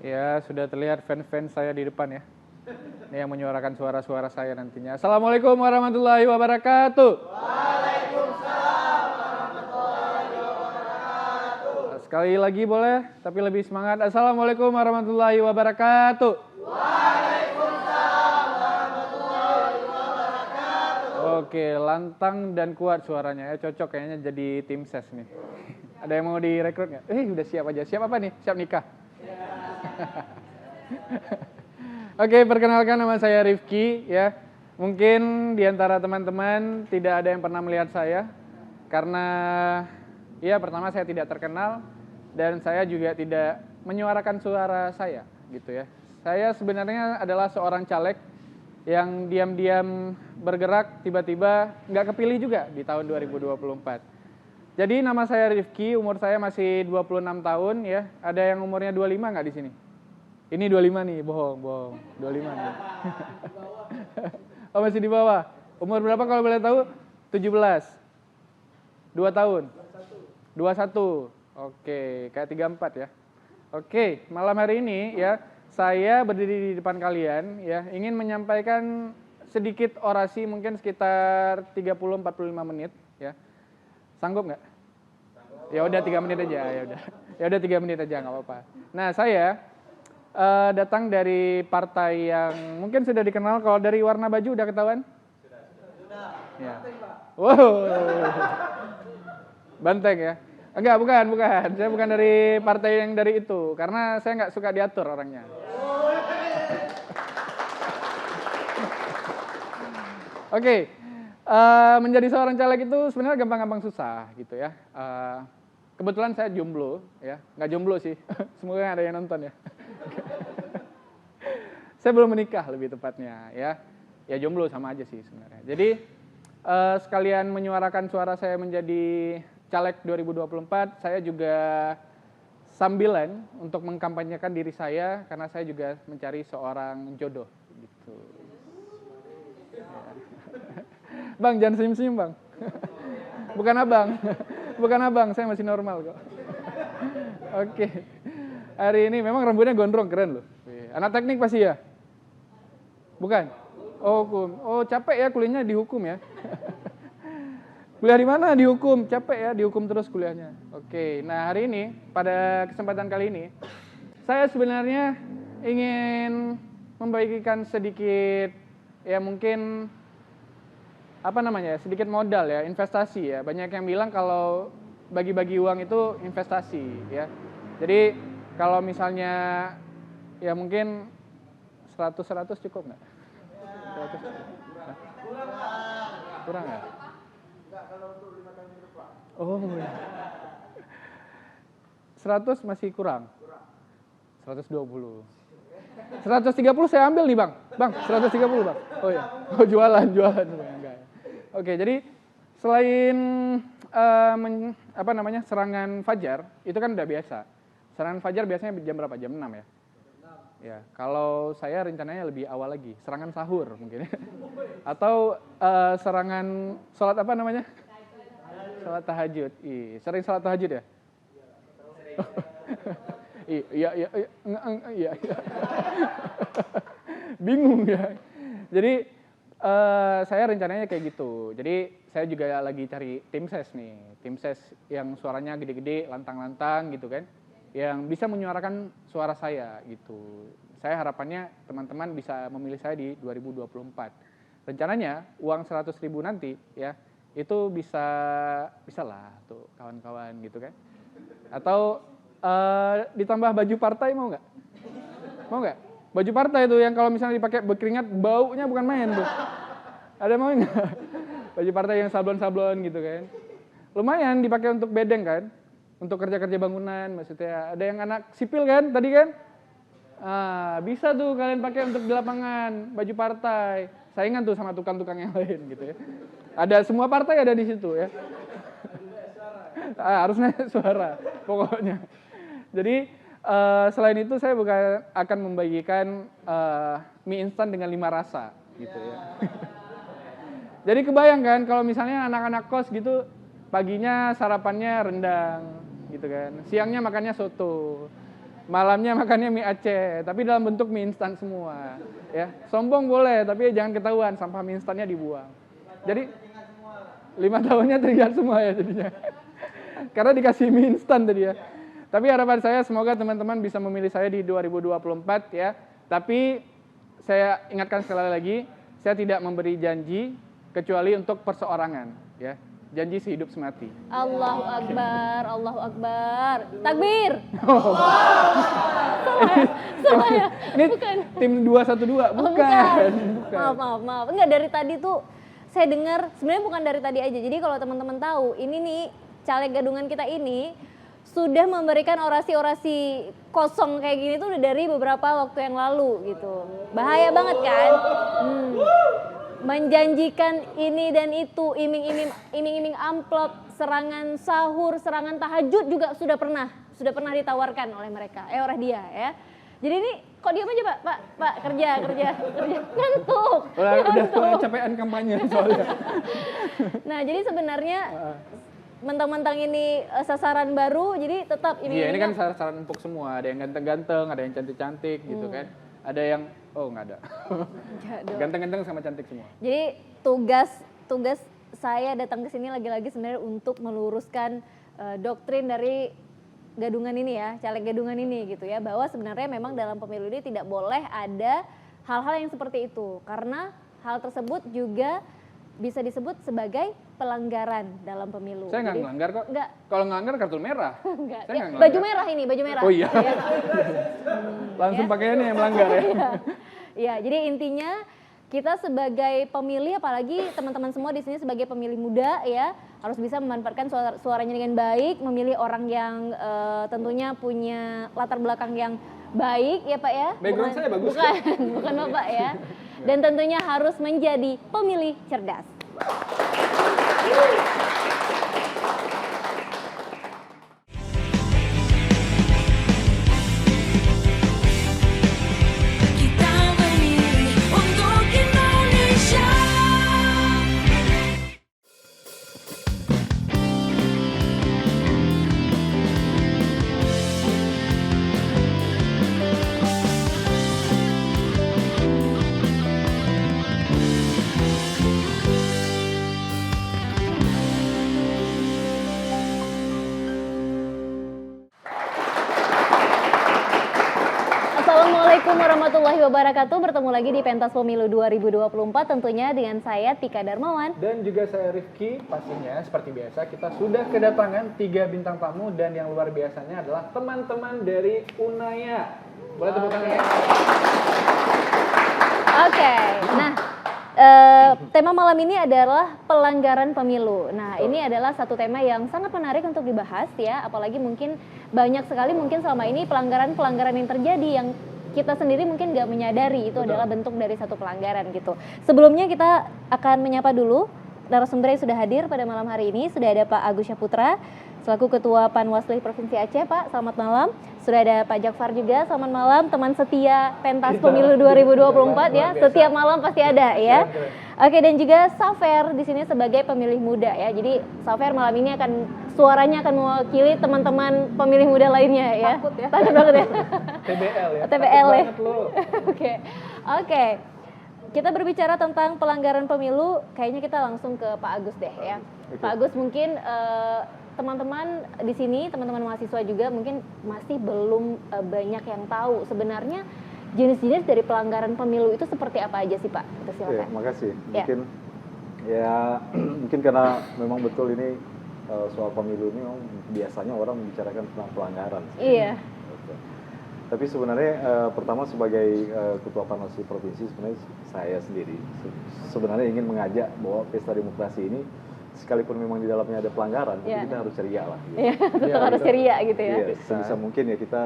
Ya, sudah terlihat fans-fans saya di depan ya. Ini yang menyuarakan suara-suara saya nantinya. Assalamualaikum warahmatullahi wabarakatuh. Waalaikumsalam warahmatullahi wabarakatuh. Sekali lagi boleh, tapi lebih semangat. Assalamualaikum warahmatullahi wabarakatuh. Waalaikumsalam warahmatullahi wabarakatuh. Oke, lantang dan kuat suaranya ya. Cocok kayaknya jadi tim ses nih. Ada yang mau direkrut nggak? Udah siap aja. Siap apa nih? Siap nikah? Oke, perkenalkan nama saya Rifki ya. Mungkin di antara teman-teman tidak ada yang pernah melihat saya karena ya pertama saya tidak terkenal dan saya juga tidak menyuarakan suara saya gitu ya. Saya sebenarnya adalah seorang caleg yang diam-diam bergerak tiba-tiba nggak kepilih juga di tahun 2024. Jadi nama saya Rifki, umur saya masih 26 tahun ya. Ada yang umurnya 25 nggak di sini? Ini 25 nih, bohong. 25 nih. Oh masih di bawah. Umur berapa kalau boleh tahu? 17. 2 tahun? 21. Oke, kayak 34 ya. Oke, malam hari ini ya, saya berdiri di depan kalian ya, ingin menyampaikan sedikit orasi mungkin sekitar 30-45 menit ya. Sanggup nggak? Ya udah 3 menit aja, ya udah 3 menit aja nggak apa-apa. Nah saya datang dari partai yang mungkin sudah dikenal. Kalau dari warna baju udah ketahuan? Sudah. Ya. Wow. Banteng ya? Enggak, bukan. Saya bukan dari partai yang dari itu, karena saya nggak suka diatur orangnya. Oke. Menjadi seorang caleg itu sebenarnya gampang-gampang susah gitu ya. Kebetulan saya jomblo ya, nggak jomblo sih, semoga ada yang nonton ya. Saya belum menikah lebih tepatnya ya, ya jomblo sama aja sih sebenarnya. Jadi sekalian menyuarakan suara saya menjadi caleg 2024, saya juga sambilan untuk mengkampanyekan diri saya karena saya juga mencari seorang jodoh gitu. Bang, jangan senyum-senyum bang. Bukan abang, saya masih normal kok. Oke. Hari ini memang rambutnya gondrong, keren loh. Anak teknik pasti ya? Bukan? Oh, hukum. Oh, capek ya kuliahnya di hukum ya? Kuliah di mana? Di hukum. Capek ya, dihukum terus kuliahnya. Oke, nah hari ini, pada kesempatan kali ini, saya sebenarnya ingin membagikan sedikit, ya mungkin sedikit modal ya, investasi ya. Banyak yang bilang kalau bagi-bagi uang itu investasi ya. Jadi kalau misalnya ya mungkin 100 cukup nggak? 100? Kurang ya? Enggak, kalau untuk 5 tahun ke depan. Oh ya. 100 masih kurang? 120. 130 saya ambil nih bang. Bang, 130 bang. Oh ya. Oh jualan. Enggak. Oke, jadi selain serangan fajar, itu kan udah biasa. Serangan fajar biasanya jam berapa? Jam 6 ya? Ya, kalau saya rencananya lebih awal lagi, serangan sahur mungkin. Atau serangan sholat apa namanya? Sholat tahajud. Sering sholat tahajud ya? Iya. Bingung ya. Jadi saya rencananya kayak gitu. Jadi saya juga lagi cari tim ses nih. Tim ses yang suaranya gede-gede, lantang-lantang gitu kan. Yang bisa menyuarakan suara saya gitu. Saya harapannya teman-teman bisa memilih saya di 2024. Rencananya uang 100.000 nanti ya, itu bisa lah tuh kawan-kawan gitu kan. Atau ditambah baju partai mau nggak? Mau nggak? Baju partai itu yang kalau misalnya dipakai berkeringat baunya bukan main tuh. Ada mau nggak? Baju partai yang sablon-sablon gitu kan. Lumayan dipakai untuk bedeng kan. Untuk kerja-kerja bangunan maksudnya. Ada yang anak sipil kan tadi kan. Bisa tuh kalian pakai untuk di lapangan. Baju partai. Saingan tuh sama tukang-tukang yang lain gitu ya. Ada semua partai ada di situ ya. Harus naik suara pokoknya. Jadi selain itu saya akan membagikan mie instan dengan 5 rasa gitu ya. Jadi kebayangkan kalau misalnya anak-anak kos gitu paginya sarapannya rendang gitu kan. Siangnya makannya soto. malamnya makannya mie Aceh, tapi dalam bentuk mie instan semua. Ya, sombong boleh, tapi jangan ketahuan sampah mie instannya dibuang. Jadi 5 tahunnya teringat semua ya jadinya. Karena dikasih mie instan tadi ya. Tapi harapan saya semoga teman-teman bisa memilih saya di 2024 ya. Tapi saya ingatkan sekali lagi, saya tidak memberi janji kecuali untuk perseorangan ya. Janji sehidup semati. Allahu Akbar, Allahu Akbar. Takbir. Salah ya? Ini Bukan. tim 212, bukan. Maaf. Enggak, dari tadi tuh saya dengar, sebenarnya bukan dari tadi aja. Jadi kalau teman-teman tahu, ini nih caleg gadungan kita ini sudah memberikan orasi-orasi kosong kayak gini tuh udah dari beberapa waktu yang lalu gitu. Bahaya banget kan? Menjanjikan ini dan itu, iming-iming amplop, serangan sahur, serangan tahajud juga sudah pernah ditawarkan oleh mereka, oleh dia ya. Jadi ini kok diam aja Pak kerja ngantuk. Udah capean kampanye soalnya. Nah jadi sebenarnya mentang-mentang ini sasaran baru, jadi tetap Iya ini kan sasaran empuk semua, ada yang ganteng-ganteng, ada yang cantik-cantik gitu kan. Ada yang nggak ada. Ganteng-ganteng sama cantik semua. Jadi tugas saya datang ke sini lagi-lagi sebenarnya untuk meluruskan doktrin dari gadungan ini ya, caleg gadungan ini gitu ya, bahwa sebenarnya memang dalam pemilu ini tidak boleh ada hal-hal yang seperti itu karena hal tersebut juga bisa disebut sebagai pelanggaran dalam pemilu. Saya nggak ngelanggar kok. Enggak. Kalau ngelanggar kartu merah. Enggak. Saya nggak Baju merah ini, baju merah. Oh iya. Ya. Langsung pakaiannya yang melanggar ya. Iya, jadi intinya kita sebagai pemilih, apalagi teman-teman semua di sini sebagai pemilih muda ya, harus bisa memanfaatkan suaranya dengan baik, memilih orang yang tentunya punya latar belakang yang baik ya Pak ya. Background saya bagus. Bukan Bapak ya. Dan tentunya harus menjadi pemilih cerdas. Kita memilih untuk Indonesia. Assalamualaikum warahmatullahi wabarakatuh. Bertemu lagi di Pentas Pemilu 2024 tentunya dengan saya Tika Darmawan. Dan juga saya Rifki, pastinya seperti biasa kita sudah kedatangan 3 bintang tamu dan yang luar biasanya adalah teman-teman dari Unaya. Boleh tepuk tangan ya? Oke, nah tema malam ini adalah pelanggaran pemilu. Nah ini adalah satu tema yang sangat menarik untuk dibahas ya, apalagi mungkin banyak sekali mungkin selama ini pelanggaran-pelanggaran yang terjadi yang kita sendiri mungkin nggak menyadari itu adalah bentuk dari satu pelanggaran gitu. Sebelumnya kita akan menyapa dulu narasumber yang sudah hadir pada malam hari ini. Sudah ada Pak Agus Syaputra selaku Ketua Panwaslu Provinsi Aceh. Pak, selamat malam. Sudah ada Pak Jakfar juga, selamat malam, teman setia Pentas Pemilu 2024 ya. Setiap malam pasti ada ya. Oke, dan juga Safer di sini sebagai pemilih muda ya. Jadi Safer malam ini suaranya akan mewakili teman-teman pemilih muda lainnya ya. Takut ya. Takut banget ya. TBL ya. TBL ya. Oke. Kita berbicara tentang pelanggaran pemilu, kayaknya kita langsung ke Pak Agus deh ya. Pak Agus, mungkin teman-teman di sini, teman-teman mahasiswa juga mungkin masih belum banyak yang tahu sebenarnya jenis-jenis dari pelanggaran pemilu itu seperti apa aja sih Pak? Ya, makasih. Ya. Mungkin karena memang betul ini soal pemilu ini biasanya orang membicarakan tentang pelanggaran. Iya. Tapi sebenarnya pertama sebagai Ketua Panwaslu Provinsi sebenarnya saya sendiri sebenarnya ingin mengajak bahwa pesta demokrasi ini sekalipun memang di dalamnya ada pelanggaran, tapi kita harus ceria lah. Gitu. Iya, tetap harus ceria gitu ya. Iya, sebisa mungkin ya kita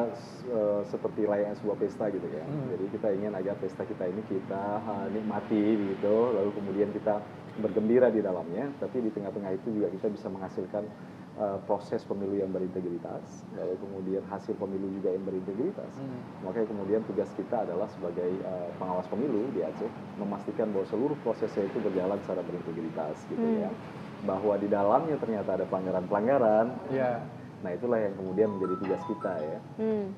seperti layaknya sebuah pesta gitu ya. Jadi kita ingin agar pesta kita ini kita nikmati gitu, lalu kemudian kita bergembira di dalamnya, tapi di tengah-tengah itu juga kita bisa menghasilkan proses pemilu yang berintegritas, lalu kemudian hasil pemilu juga yang berintegritas. Makanya kemudian tugas kita adalah sebagai pengawas pemilu di Aceh memastikan bahwa seluruh prosesnya itu berjalan secara berintegritas gitu ya. Bahwa di dalamnya ternyata ada pelanggaran-pelanggaran, Nah itulah yang kemudian menjadi tugas kita ya.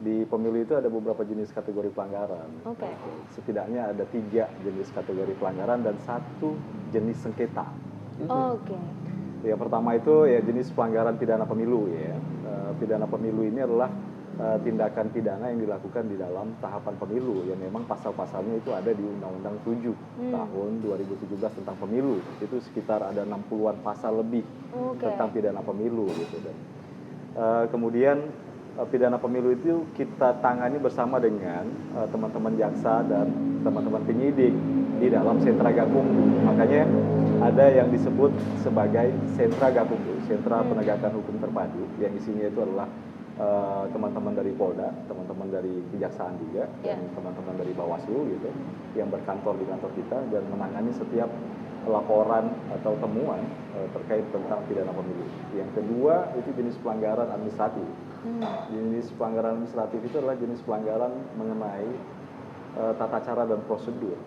Di pemilu itu ada beberapa jenis kategori pelanggaran. Oke. Setidaknya ada 3 jenis kategori pelanggaran dan 1 jenis sengketa. Oke. Yang pertama itu ya jenis pelanggaran pidana pemilu ya. Pidana pemilu ini adalah tindakan pidana yang dilakukan di dalam tahapan pemilu yang memang pasal-pasalnya itu ada di Undang-Undang 7 tahun 2017 tentang pemilu. Itu sekitar ada 60-an pasal lebih tentang pidana pemilu gitu. Dan kemudian pidana pemilu itu kita tangani bersama dengan teman-teman jaksa dan teman-teman penyidik di dalam sentra gakumdu. Makanya ada yang disebut sebagai sentra gakumdu, sentra penegakan hukum terpadu, yang isinya itu adalah teman-teman dari Polda, teman-teman dari Kejaksaan juga, dan teman-teman dari Bawaslu gitu, yang berkantor di kantor kita dan menangani setiap laporan atau temuan terkait tentang pidana pemilu. Yang kedua itu jenis pelanggaran administratif. Jenis pelanggaran administratif itu adalah jenis pelanggaran mengenai tata cara dan prosedur.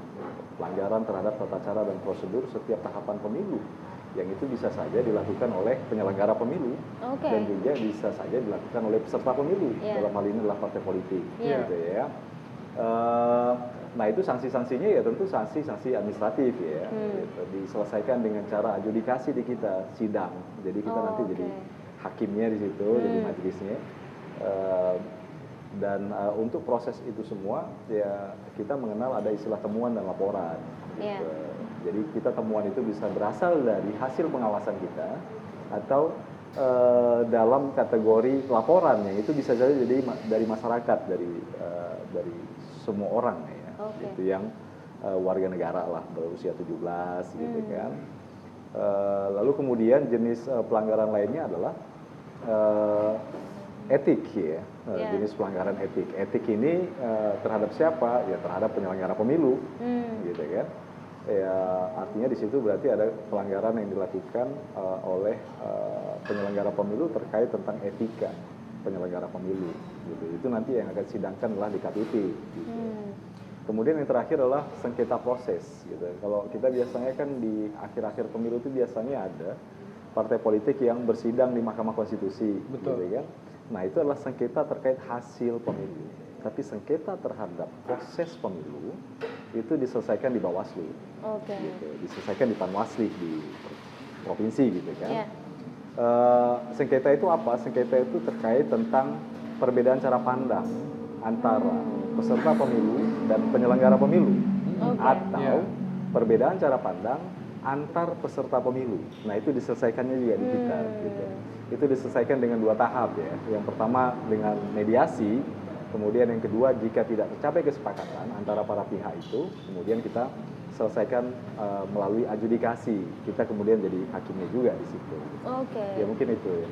Pelanggaran terhadap tata cara dan prosedur setiap tahapan pemilu. Yang itu bisa saja dilakukan oleh penyelenggara pemilu dan juga bisa saja dilakukan oleh peserta pemilu. Dalam hal ini adalah partai politik, gitu ya. Nah itu sanksi-sanksinya ya tentu sanksi-sanksi administratif ya, gitu. Diselesaikan dengan cara adjudikasi di kita sidang. Jadi kita nanti jadi hakimnya di situ, jadi majelisnya. Dan untuk proses itu semua ya kita mengenal ada istilah temuan dan laporan. Gitu. Jadi kita temuan itu bisa berasal dari hasil pengawasan kita atau dalam kategori laporannya itu bisa jadi dari masyarakat, dari semua orang ya, itu yang warga negara lah berusia 17 gitu kan. Lalu kemudian jenis pelanggaran lainnya adalah etik ya, jenis pelanggaran etik. Etik ini terhadap siapa? Ya terhadap penyelenggara pemilu, gitu kan. Ya artinya di situ berarti ada pelanggaran yang dilakukan oleh penyelenggara pemilu terkait tentang etika penyelenggara pemilu. Gitu. Itu nanti yang akan sidangkan adalah di KPP. Gitu. Kemudian yang terakhir adalah sengketa proses. Gitu. Kalau kita biasanya kan di akhir-akhir pemilu itu biasanya ada partai politik yang bersidang di Mahkamah Konstitusi. Betul. Gitu kan? Nah itu adalah sengketa terkait hasil pemilu. Tapi sengketa terhadap proses pemilu itu diselesaikan di Bawaslu. Gitu. Diselesaikan di Panwasli di provinsi gitu kan. Sengketa itu apa? Sengketa itu terkait tentang perbedaan cara pandang antara peserta pemilu dan penyelenggara pemilu, atau perbedaan cara pandang antar peserta pemilu. Nah itu diselesaikannya juga di kita. Gitu. Itu diselesaikan dengan 2 tahap ya. Yang pertama dengan mediasi, kemudian yang kedua jika tidak tercapai kesepakatan antara para pihak itu, kemudian kita selesaikan melalui adjudikasi. Kita kemudian jadi hakimnya juga di situ. Ya mungkin itu ya.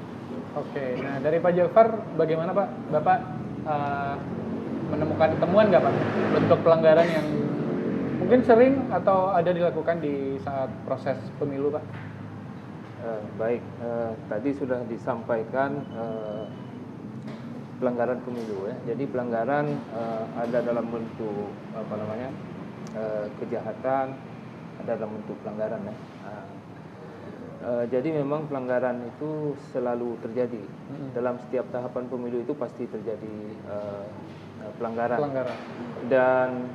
Nah dari Pak Jafar, bagaimana Pak? Bapak menemukan temuan nggak Pak bentuk pelanggaran yang mungkin sering atau ada dilakukan di saat proses pemilu Pak? Baik, tadi sudah disampaikan pelanggaran pemilu ya. Jadi pelanggaran ada dalam bentuk kejahatan, ada dalam bentuk pelanggaran ya. Jadi memang pelanggaran itu selalu terjadi dalam setiap tahapan pemilu, itu pasti terjadi pelanggaran. Dan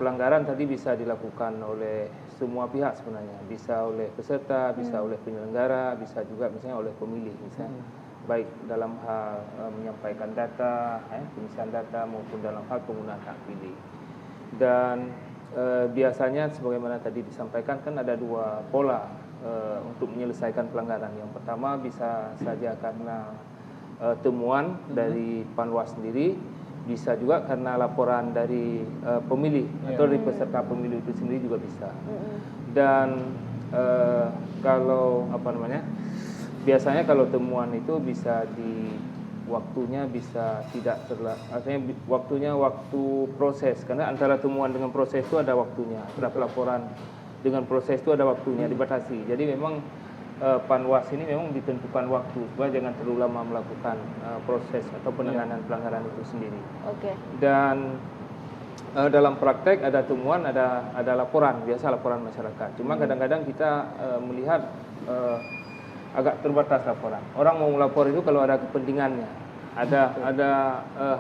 pelanggaran tadi bisa dilakukan oleh semua pihak sebenarnya, bisa oleh peserta, bisa oleh penyelenggara, bisa juga misalnya oleh pemilih misalnya. Baik dalam hal menyampaikan data, pengisian data maupun dalam hal penggunaan hak pilih. Dan biasanya sebagaimana tadi disampaikan kan ada 2 pola untuk menyelesaikan pelanggaran. Yang pertama bisa saja karena temuan dari Panwas sendiri, bisa juga karena laporan dari pemilih atau dari peserta pemilu itu sendiri juga bisa. Dan kalau biasanya kalau temuan itu bisa di waktunya bisa tidak artinya waktunya waktu proses, karena antara temuan dengan proses itu ada waktunya. Terhadap laporan dengan proses itu ada waktunya, dibatasi. Jadi memang Panwas ini memang ditentukan waktu supaya jangan terlalu lama melakukan proses atau penanganan pelanggaran itu sendiri. Dan dalam praktek ada temuan, ada laporan, biasa laporan masyarakat. Cuma kadang-kadang kita melihat agak terbatas laporan. Orang mau melapor itu kalau ada kepentingannya, ada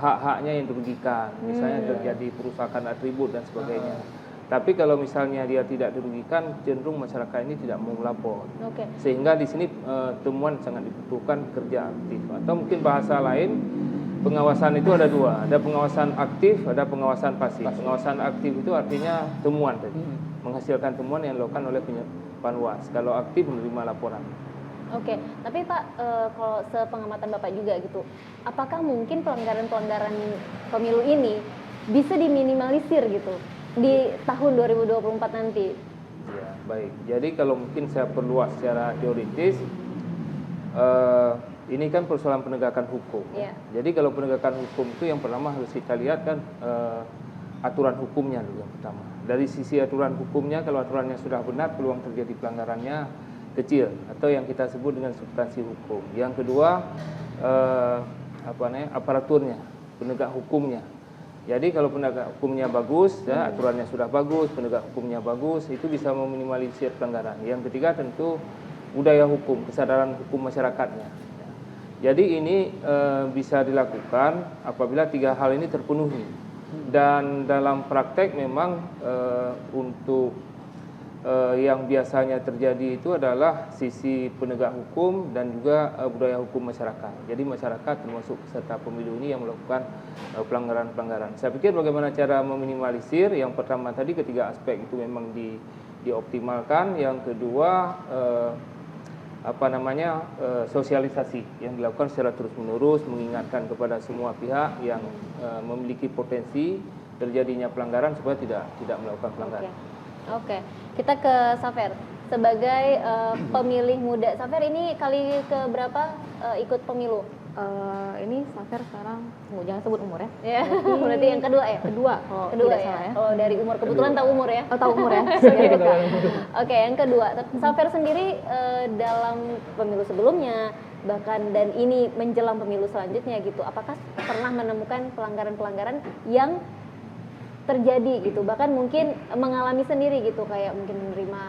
hak-haknya yang dirugikan, misalnya terjadi perusakan atribut dan sebagainya. Tapi kalau misalnya dia tidak dirugikan, cenderung masyarakat ini tidak mau melapor. Oke. Sehingga di sini temuan sangat dibutuhkan kerja aktif. Atau mungkin bahasa lain, pengawasan itu ada dua. Ada pengawasan aktif, ada pengawasan pasif. Pengawasan aktif itu artinya temuan tadi. Menghasilkan temuan yang dilakukan oleh Panwas. Kalau aktif menerima laporan. Oke, tapi Pak, kalau sepengamatan Bapak juga gitu, apakah mungkin pelanggaran-pelanggaran pemilu ini bisa diminimalisir gitu di tahun 2024 nanti? Ya, baik. Jadi kalau mungkin saya perluas secara teoritis, ini kan persoalan penegakan hukum. Iya. Jadi kalau penegakan hukum itu yang pertama harus kita lihat kan aturan hukumnya dulu yang pertama. Dari sisi aturan hukumnya, kalau aturannya sudah benar, peluang terjadi pelanggarannya kecil atau yang kita sebut dengan substansi hukum. Yang kedua, aparaturnya, penegak hukumnya. Jadi kalau penegak hukumnya bagus, ya, aturannya sudah bagus, penegak hukumnya bagus, itu bisa meminimalisir pelanggaran. Yang ketiga tentu budaya hukum, kesadaran hukum masyarakatnya. Jadi ini bisa dilakukan apabila tiga hal ini terpenuhi. Dan dalam praktek memang untuk yang biasanya terjadi itu adalah sisi penegak hukum dan juga budaya hukum masyarakat. Jadi masyarakat termasuk peserta pemilu ini yang melakukan pelanggaran-pelanggaran. Saya pikir bagaimana cara meminimalisir, yang pertama tadi ketiga aspek itu memang dioptimalkan. Yang kedua sosialisasi yang dilakukan secara terus-menerus, mengingatkan kepada semua pihak yang memiliki potensi terjadinya pelanggaran supaya tidak melakukan pelanggaran. Oke, kita ke Safer. Sebagai pemilih muda, Safer ini kali keberapa ikut pemilu? Ini Safer sekarang, jangan sebut umur ya. Ya, berarti yang kedua ya? Kedua, Kedua tidak ya. salah ya. Kalau dari umur, kebetulan tahu umur ya? Oh, tahu umur ya. Oke, yang kedua, Safer sendiri dalam pemilu sebelumnya, bahkan dan ini menjelang pemilu selanjutnya gitu, apakah pernah menemukan pelanggaran-pelanggaran yang terjadi gitu, bahkan mungkin mengalami sendiri gitu, kayak mungkin menerima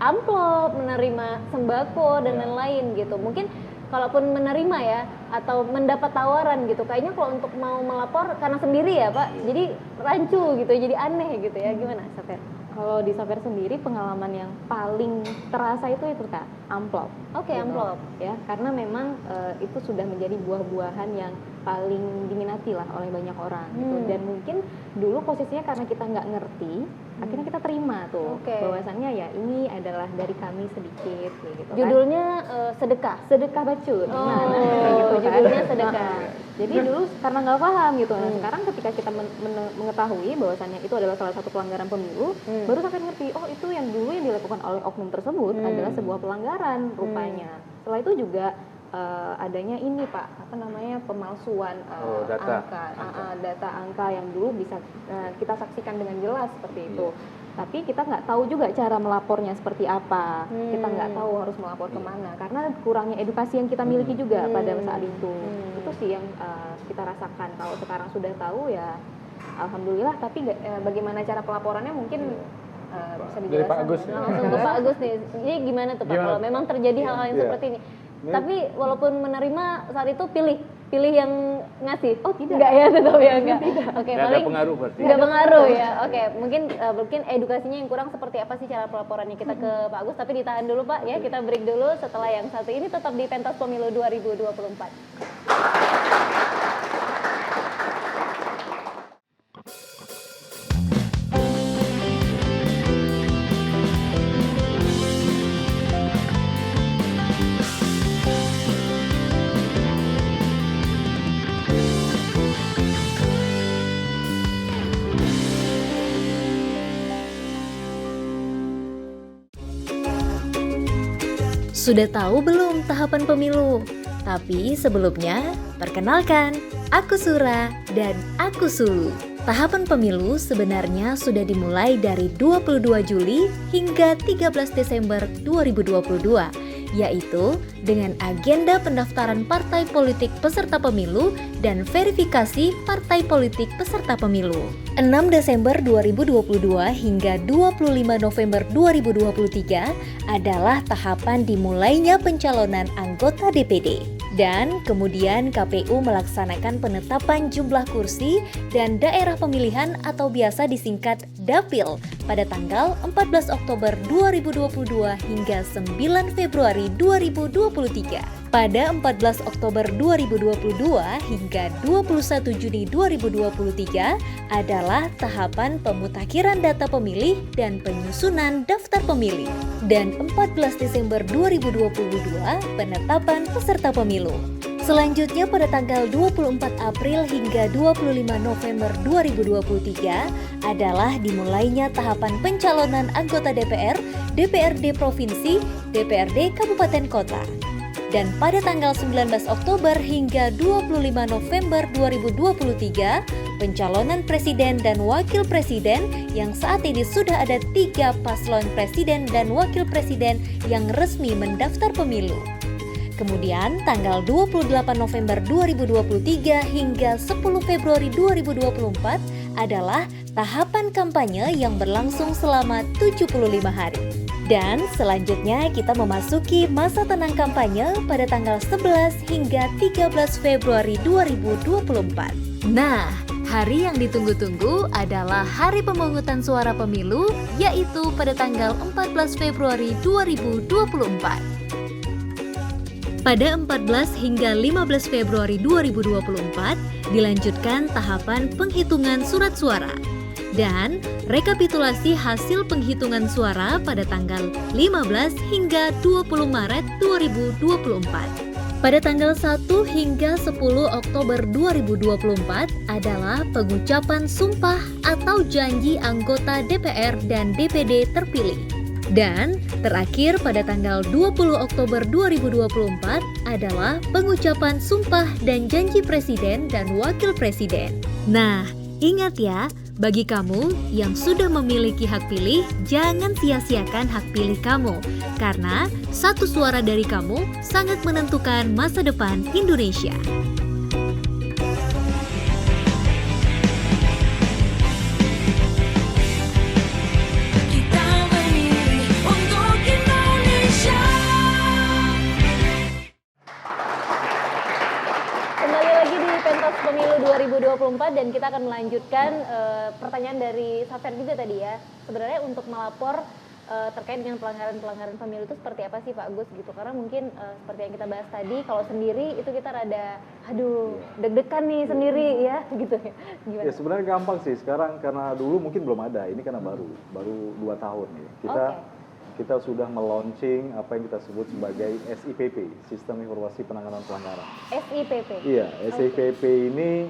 amplop, menerima sembako dan lain-lain gitu. Mungkin kalaupun menerima ya atau mendapat tawaran gitu, kayaknya kalau untuk mau melapor karena sendiri ya Pak, jadi rancu gitu, jadi aneh gitu ya. Gimana Safer? Kalau di Safer sendiri pengalaman yang paling terasa itu Kak, amplop. Oke, amplop. Ya, karena memang itu sudah menjadi buah-buahan yang paling diminati lah oleh banyak orang gitu. Dan mungkin dulu posisinya karena kita nggak ngerti, akhirnya kita terima tuh bahwasannya ya ini adalah dari kami sedikit gitu. Judulnya sedekah bacut. Gitu, judulnya sedekah. Jadi dulu karena nggak paham gitu. Nah, sekarang ketika kita mengetahui bahwasannya itu adalah salah satu pelanggaran pemilu, baru sampai ngerti, oh itu yang dulu yang dilakukan oleh oknum tersebut adalah sebuah pelanggaran rupanya. Setelah itu juga adanya ini Pak, pemalsuan data angka yang dulu bisa kita saksikan dengan jelas seperti itu. Tapi kita nggak tahu juga cara melapornya seperti apa. Kita nggak tahu harus melapor kemana karena kurangnya edukasi yang kita miliki juga pada saat itu. Itu sih yang kita rasakan. Kalau sekarang sudah tahu ya alhamdulillah. Tapi bagaimana cara pelaporannya mungkin bisa dijelaskan. Dari Pak Agus. Langsung ke Pak Agus nih. Jadi gimana tuh Pak kalau memang terjadi hal-hal yang seperti ini? Tapi walaupun menerima saat itu pilih yang ngasih. Oh tidak. Enggak ya, tetap ya enggak. Oke, Nggak paling ada pengaruh berarti. enggak pengaruh ya. Oke, mungkin edukasinya yang kurang seperti apa sih cara pelaporannya, kita ke Pak Agus, tapi ditahan dulu Pak ya. Kita break dulu, setelah yang satu ini tetap di Pentas Pemilu 2024. Sudah tahu belum tahapan pemilu? Tapi sebelumnya, perkenalkan, aku Sura dan aku Sulu. Tahapan pemilu sebenarnya sudah dimulai dari 22 Juli hingga 13 Desember 2022 yaitu dengan agenda pendaftaran partai politik peserta pemilu dan verifikasi partai politik peserta pemilu. 6 Desember 2022 hingga 25 November 2023 adalah tahapan dimulainya pencalonan anggota DPD. Dan kemudian KPU melaksanakan penetapan jumlah kursi dan daerah pemilihan atau biasa disingkat Dapil pada tanggal 14 Oktober 2022 hingga 9 Februari 2023. Pada 14 Oktober 2022 hingga 21 Juni 2023 adalah tahapan pemutakhiran data pemilih dan penyusunan daftar pemilih. Dan 14 Desember 2022 penetapan peserta pemilu. Selanjutnya pada tanggal 24 April hingga 25 November 2023 adalah dimulainya tahapan pencalonan anggota DPR, DPRD Provinsi, DPRD Kabupaten Kota. Dan pada tanggal 19 Oktober hingga 25 November 2023, pencalonan presiden dan wakil presiden yang saat ini sudah ada 3 paslon presiden dan wakil presiden yang resmi mendaftar pemilu. Kemudian tanggal 28 November 2023 hingga 10 Februari 2024 adalah tahapan kampanye yang berlangsung selama 75 hari. Dan selanjutnya kita memasuki masa tenang kampanye pada tanggal 11 hingga 13 Februari 2024. Nah, hari yang ditunggu-tunggu adalah hari pemungutan suara pemilu, yaitu pada tanggal 14 Februari 2024. Pada 14 hingga 15 Februari 2024 dilanjutkan tahapan penghitungan surat suara dan rekapitulasi hasil penghitungan suara pada tanggal 15 hingga 20 Maret 2024. Pada tanggal 1 hingga 10 Oktober 2024 adalah pengucapan sumpah atau janji anggota DPR dan DPD terpilih. Dan terakhir pada tanggal 20 Oktober 2024 adalah pengucapan sumpah dan janji presiden dan wakil presiden. Nah, ingat ya, bagi kamu yang sudah memiliki hak pilih, jangan sia-siakan hak pilih kamu. Karena satu suara dari kamu sangat menentukan masa depan Indonesia. Pemilu 2024 dan kita akan melanjutkan pertanyaan dari Safer juga tadi ya. Sebenarnya untuk melapor terkait dengan pelanggaran pemilu itu seperti apa sih Pak Agus gitu? Karena mungkin seperti yang kita bahas tadi, kalau sendiri itu kita rada deg-degan nih sendiri ya gitu. Gimana? Ya sebenarnya gampang sih sekarang, karena dulu mungkin belum ada, ini karena baru 2 tahun ya. Kita sudah meluncing apa yang kita sebut sebagai SIPP, Sistem Informasi Penanganan Pelanggaran. SIPP? Iya, SIPP ini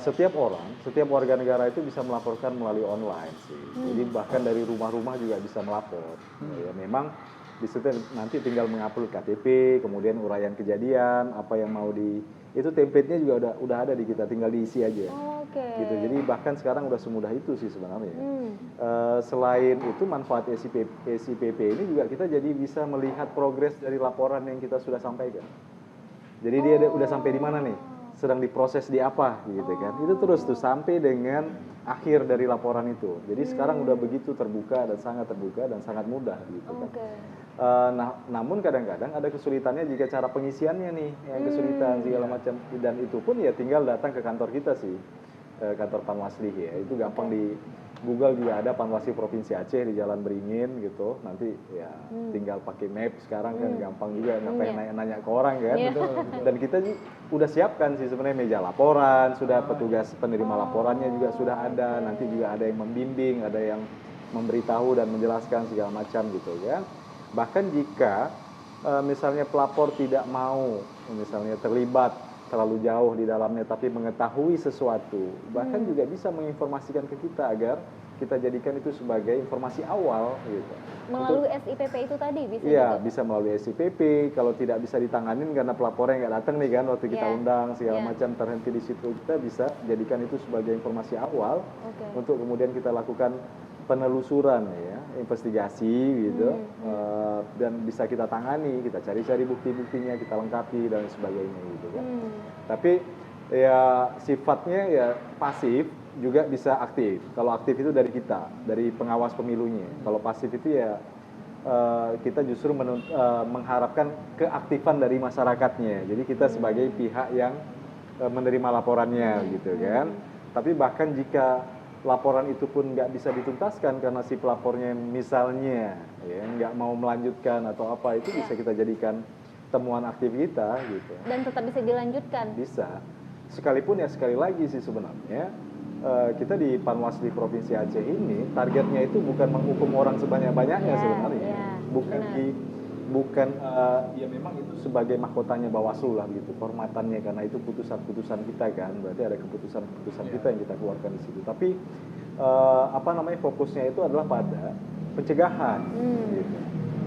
setiap orang, setiap warga negara itu bisa melaporkan melalui online sih. Jadi bahkan dari rumah-rumah juga bisa melapor. Ya, memang di situ nanti tinggal mengupload KTP, kemudian uraian kejadian, apa yang mau itu template-nya juga udah ada di kita, tinggal diisi aja. Gitu. Jadi bahkan sekarang udah semudah itu sih sebenarnya. Selain itu manfaat SIPP ini juga kita jadi bisa melihat progres dari laporan yang kita sudah sampaikan. Jadi dia udah sampai di mana nih? Sedang diproses di apa gitu kan. Itu terus tuh sampai dengan akhir dari laporan itu. Jadi sekarang udah begitu terbuka dan sangat terbuka dan sangat mudah gitu kan. Namun kadang-kadang ada kesulitannya jika cara pengisiannya nih yang kesulitan segala macam, dan itu pun ya tinggal datang ke kantor kita sih, kantor Panwasli ya. Itu gampang di Google juga ada Panwasli Provinsi Aceh di Jalan Beringin gitu. Nanti ya tinggal pakai map sekarang kan gampang juga, ngapain nanya ke orang kan. Dan kita udah siapkan sih sebenarnya meja laporan, sudah petugas penerima laporannya juga sudah ada. Nanti juga ada yang membimbing, ada yang memberitahu dan menjelaskan segala macam gitu ya. Bahkan jika misalnya pelapor tidak mau misalnya terlibat terlalu jauh di dalamnya tapi mengetahui sesuatu, bahkan juga bisa menginformasikan ke kita agar kita jadikan itu sebagai informasi awal gitu. Melalui SIPP itu tadi bisa Iya, juga? bisa melalui SIPP. Kalau tidak bisa ditanganin karena pelapornya nggak datang nih kan waktu kita undang segala macam terhenti di situ, kita bisa jadikan itu sebagai informasi awal untuk kemudian kita lakukan penelusuran ya, investigasi gitu, dan bisa kita tangani, kita cari-cari bukti-buktinya, kita lengkapi dan sebagainya gitu kan. Tapi ya sifatnya ya pasif, juga bisa aktif. Kalau aktif itu dari kita, dari pengawas pemilunya. Kalau pasif itu ya kita justru mengharapkan keaktifan dari masyarakatnya. Jadi kita sebagai pihak yang menerima laporannya gitu kan. Tapi bahkan jika laporan itu pun nggak bisa dituntaskan karena si pelapornya misalnya ya nggak mau melanjutkan atau apa, itu bisa kita jadikan temuan aktif kita gitu. Dan tetap bisa dilanjutkan. Bisa. Sekalipun ya sekali lagi sih sebenarnya kita di Panwasli Provinsi Aceh ini targetnya itu bukan menghukum orang sebanyak-banyaknya sebenarnya. Bukan ya memang itu sebagai mahkotanya Bawaslu lah gitu, kehormatannya, karena itu putusan-putusan kita kan, berarti ada keputusan-keputusan kita yang kita keluarkan di situ. Tapi fokusnya itu adalah pada pencegahan gitu.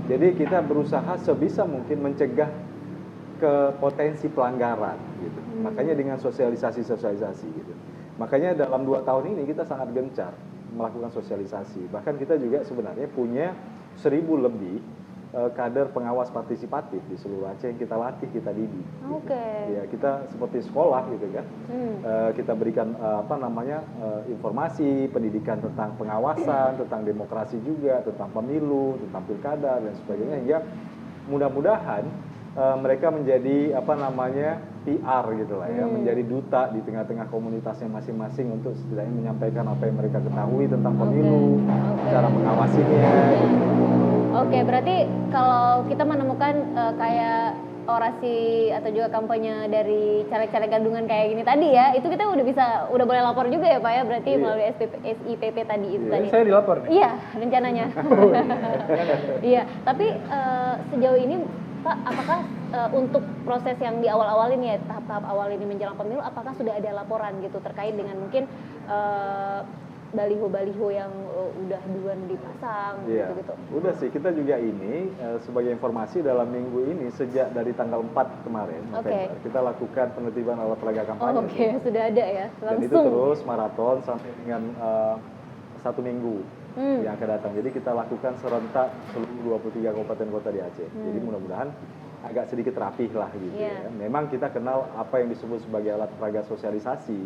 Jadi kita berusaha sebisa mungkin mencegah ke potensi pelanggaran gitu. Makanya dengan sosialisasi gitu. Makanya dalam 2 tahun ini kita sangat gencar melakukan sosialisasi. Bahkan kita juga sebenarnya punya 1.000 lebih kader pengawas partisipatif di seluruh Aceh yang kita latih, kita didik. Oke. Gitu. Ya, kita seperti sekolah gitu kan. Kita berikan informasi, pendidikan tentang pengawasan, tentang demokrasi juga, tentang pemilu, tentang pilkada dan sebagainya, hingga mudah-mudahan mereka menjadi PR gitu lah ya, menjadi duta di tengah-tengah komunitasnya masing-masing untuk setidaknya menyampaikan apa yang mereka ketahui tentang pemilu, cara mengawasinya. Oke, berarti kalau kita menemukan kayak orasi atau juga kampanye dari caleg-caleg gandungan kayak gini tadi ya, itu kita udah boleh lapor juga ya Pak ya, berarti melalui SIPP tadi itu tadi. Saya dilapor nih. Iya, rencananya. Iya, tapi sejauh ini Pak, apakah untuk proses yang di awal-awal ini ya, tahap-tahap awal ini menjelang pemilu, apakah sudah ada laporan gitu terkait dengan mungkin baliho-baliho yang udah duluan dipasang gitu-gitu? Udah sih, kita juga ini sebagai informasi dalam minggu ini sejak dari tanggal 4 kemarin November, kita lakukan penertiban alat peraga kampanye. Sudah ada ya, langsung. Dan itu terus maraton sampai dengan 1 minggu yang akan datang. Jadi kita lakukan serentak seluruh 23 kabupaten kota di Aceh. Jadi mudah-mudahan agak sedikit rapih lah gitu ya. Memang kita kenal apa yang disebut sebagai alat peraga sosialisasi,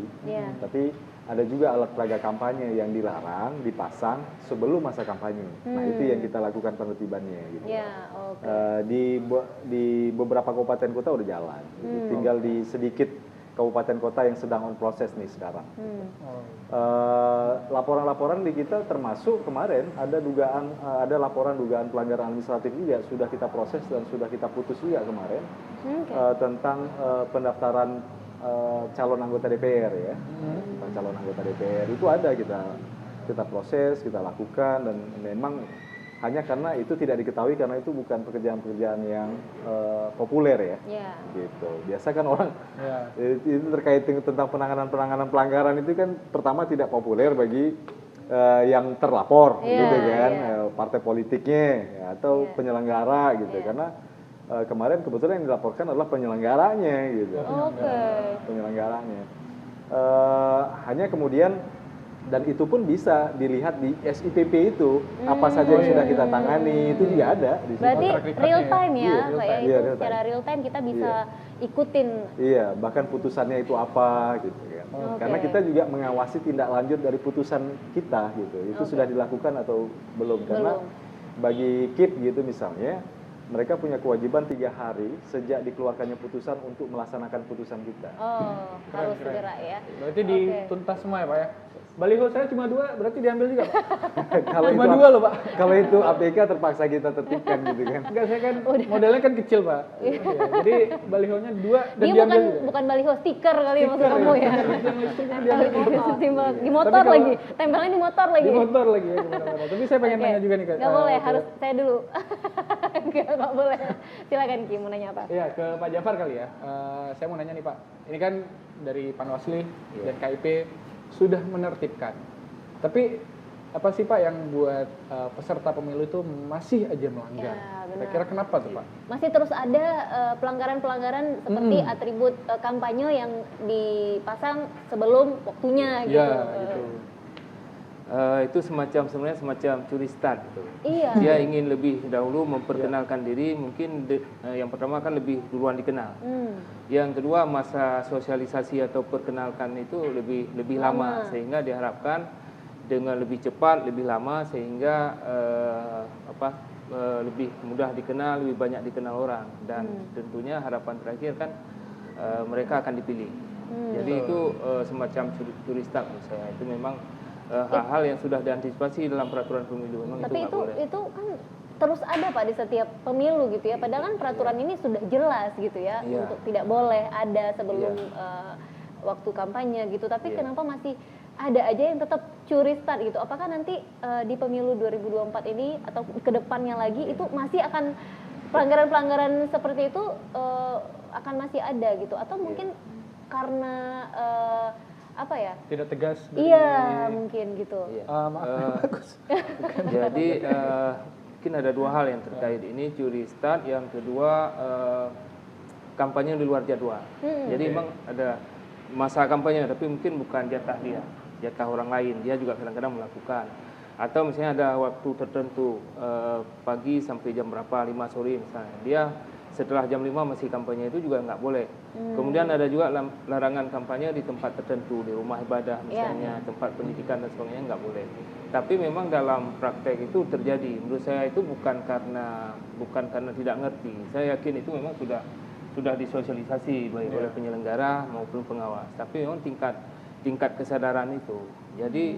tapi ada juga alat peraga kampanye yang dilarang dipasang sebelum masa kampanye. Nah itu yang kita lakukan penertibannya gitu. Di beberapa kabupaten kota udah jalan, gitu. Tinggal di sedikit kabupaten kota yang sedang on proses nih sekarang. Laporan-laporan di kita termasuk kemarin ada laporan dugaan pelanggaran administratif juga sudah kita proses dan sudah kita putus juga kemarin tentang pendaftaran calon anggota DPR ya. Tentang calon anggota DPR itu ada kita proses, kita lakukan, dan memang hanya karena itu tidak diketahui karena itu bukan pekerjaan-pekerjaan yang populer ya, gitu. Biasa kan orang itu terkait tentang penanganan pelanggaran itu kan pertama tidak populer bagi yang terlapor, gitu kan, partai politiknya ya, atau penyelenggara gitu, karena kemarin kebetulan yang dilaporkan adalah penyelenggaranya gitu, penyelenggaranya. Hanya kemudian dan itu pun bisa dilihat di SIPP itu apa saja yang sudah kita tangani, itu juga ada di situ. Berarti real time ya, kayak itu secara real time kita bisa ikutin. Iya, bahkan putusannya itu apa gitu kan. Karena kita juga mengawasi tindak lanjut dari putusan kita gitu. Itu sudah dilakukan atau belum? Karena bagi KIP gitu misalnya, mereka punya kewajiban 3 hari sejak dikeluarkannya putusan untuk melaksanakan putusan kita. Harus segera ya. Berarti dituntas semua ya Pak ya? Baliho saya cuma 2, berarti diambil juga Pak? Cuma 2 loh Pak. Kalau itu APK terpaksa kita tertibkan gitu kan. Enggak, saya kan modelnya kan kecil Pak. Jadi balihonya 2 dan dia diambil juga. bukan baliho, stiker kali maksud kamu ya. Di motor kalau, lagi, tempelnya di motor lagi. Di motor lagi ya kemana-mana. Tapi saya pengen nanya juga nih Kak. Nggak boleh, harus saya dulu. Nggak boleh. Silakan Ki, mau nanya apa? Iya, ke Pak Jafar kali ya. Saya mau nanya nih Pak, ini kan dari Panwasli dan KIP sudah menertibkan. Tapi apa sih Pak yang buat peserta pemilu itu masih aja melanggar? Kira-kira kenapa tuh Pak? Masih terus ada pelanggaran-pelanggaran seperti atribut kampanye yang dipasang sebelum waktunya gitu. Iya, gitu. Itu sebenarnya semacam curi start gitu. Iya. Dia ingin lebih dahulu memperkenalkan diri, mungkin yang pertama kan lebih duluan dikenal. Yang kedua masa sosialisasi atau perkenalkan itu lebih lama, sehingga diharapkan dengan lebih cepat, lebih lama, sehingga lebih mudah dikenal, lebih banyak dikenal orang, dan tentunya harapan terakhir kan mereka akan dipilih. Jadi itu semacam curi start menurut saya. Itu memang hal-hal yang sudah diantisipasi dalam peraturan pemilu. Memang Tapi itu nggak boleh. itu kan terus ada Pak di setiap pemilu gitu ya. Padahal kan peraturan ini sudah jelas gitu ya, Iya. untuk tidak boleh ada sebelum waktu kampanye gitu. Tapi kenapa masih ada aja yang tetap curi start gitu? Apakah nanti di pemilu 2024 ini atau kedepannya lagi itu masih akan pelanggaran-pelanggaran seperti itu akan masih ada gitu? Atau mungkin karena apa ya? Tidak tegas dari Iya, mungkin gitu. Iya. Bagus. Jadi mungkin ada dua hal yang terkait ini, curi start, yang kedua kampanye di luar jadwal. Jadi memang ada masa kampanye, tapi mungkin bukan jatah dia, jatah orang lain. Dia juga kadang-kadang melakukan. Atau misalnya ada waktu tertentu, pagi sampai jam berapa, 5 sore misalnya. Dia setelah jam 5 masih kampanye, itu juga nggak boleh. Kemudian ada juga larangan kampanye di tempat tertentu, di rumah ibadah misalnya, tempat pendidikan dan sebagainya, nggak boleh. Tapi memang dalam praktek itu terjadi. Menurut saya itu bukan karena tidak ngerti. Saya yakin itu memang sudah disosialisasi baik oleh penyelenggara maupun pengawas. Tapi memang tingkat kesadaran itu. Jadi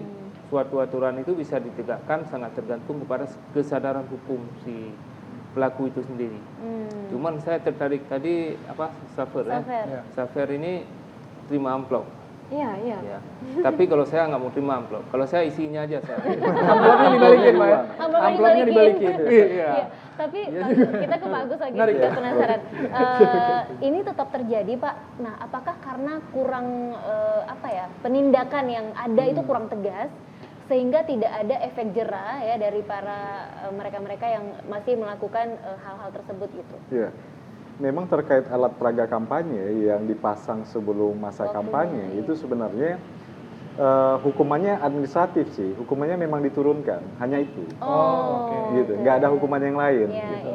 suatu aturan itu bisa ditegakkan sangat tergantung kepada kesadaran hukum si pelaku itu sendiri. Cuman saya tertarik tadi Safer ya. Safer ini terima amplop. Iya. Ya. Tapi kalau saya nggak mau terima amplop. Kalau saya isinya aja saya. Amplopnya dibalikin, Pak. Amplopnya dibalikin. Iya. Tapi kita ke Pak Agus lagi, kita penasaran. Ini tetap terjadi, Pak. Nah, apakah karena kurang penindakan yang ada itu kurang tegas, sehingga tidak ada efek jera ya dari para mereka-mereka yang masih melakukan hal-hal tersebut gitu? Iya. Memang terkait alat peraga kampanye yang dipasang sebelum masa kampanye itu sebenarnya hukumannya administratif sih, hukumannya memang diturunkan, hanya itu. Gitu, nggak ada hukuman yang lain. Gitu.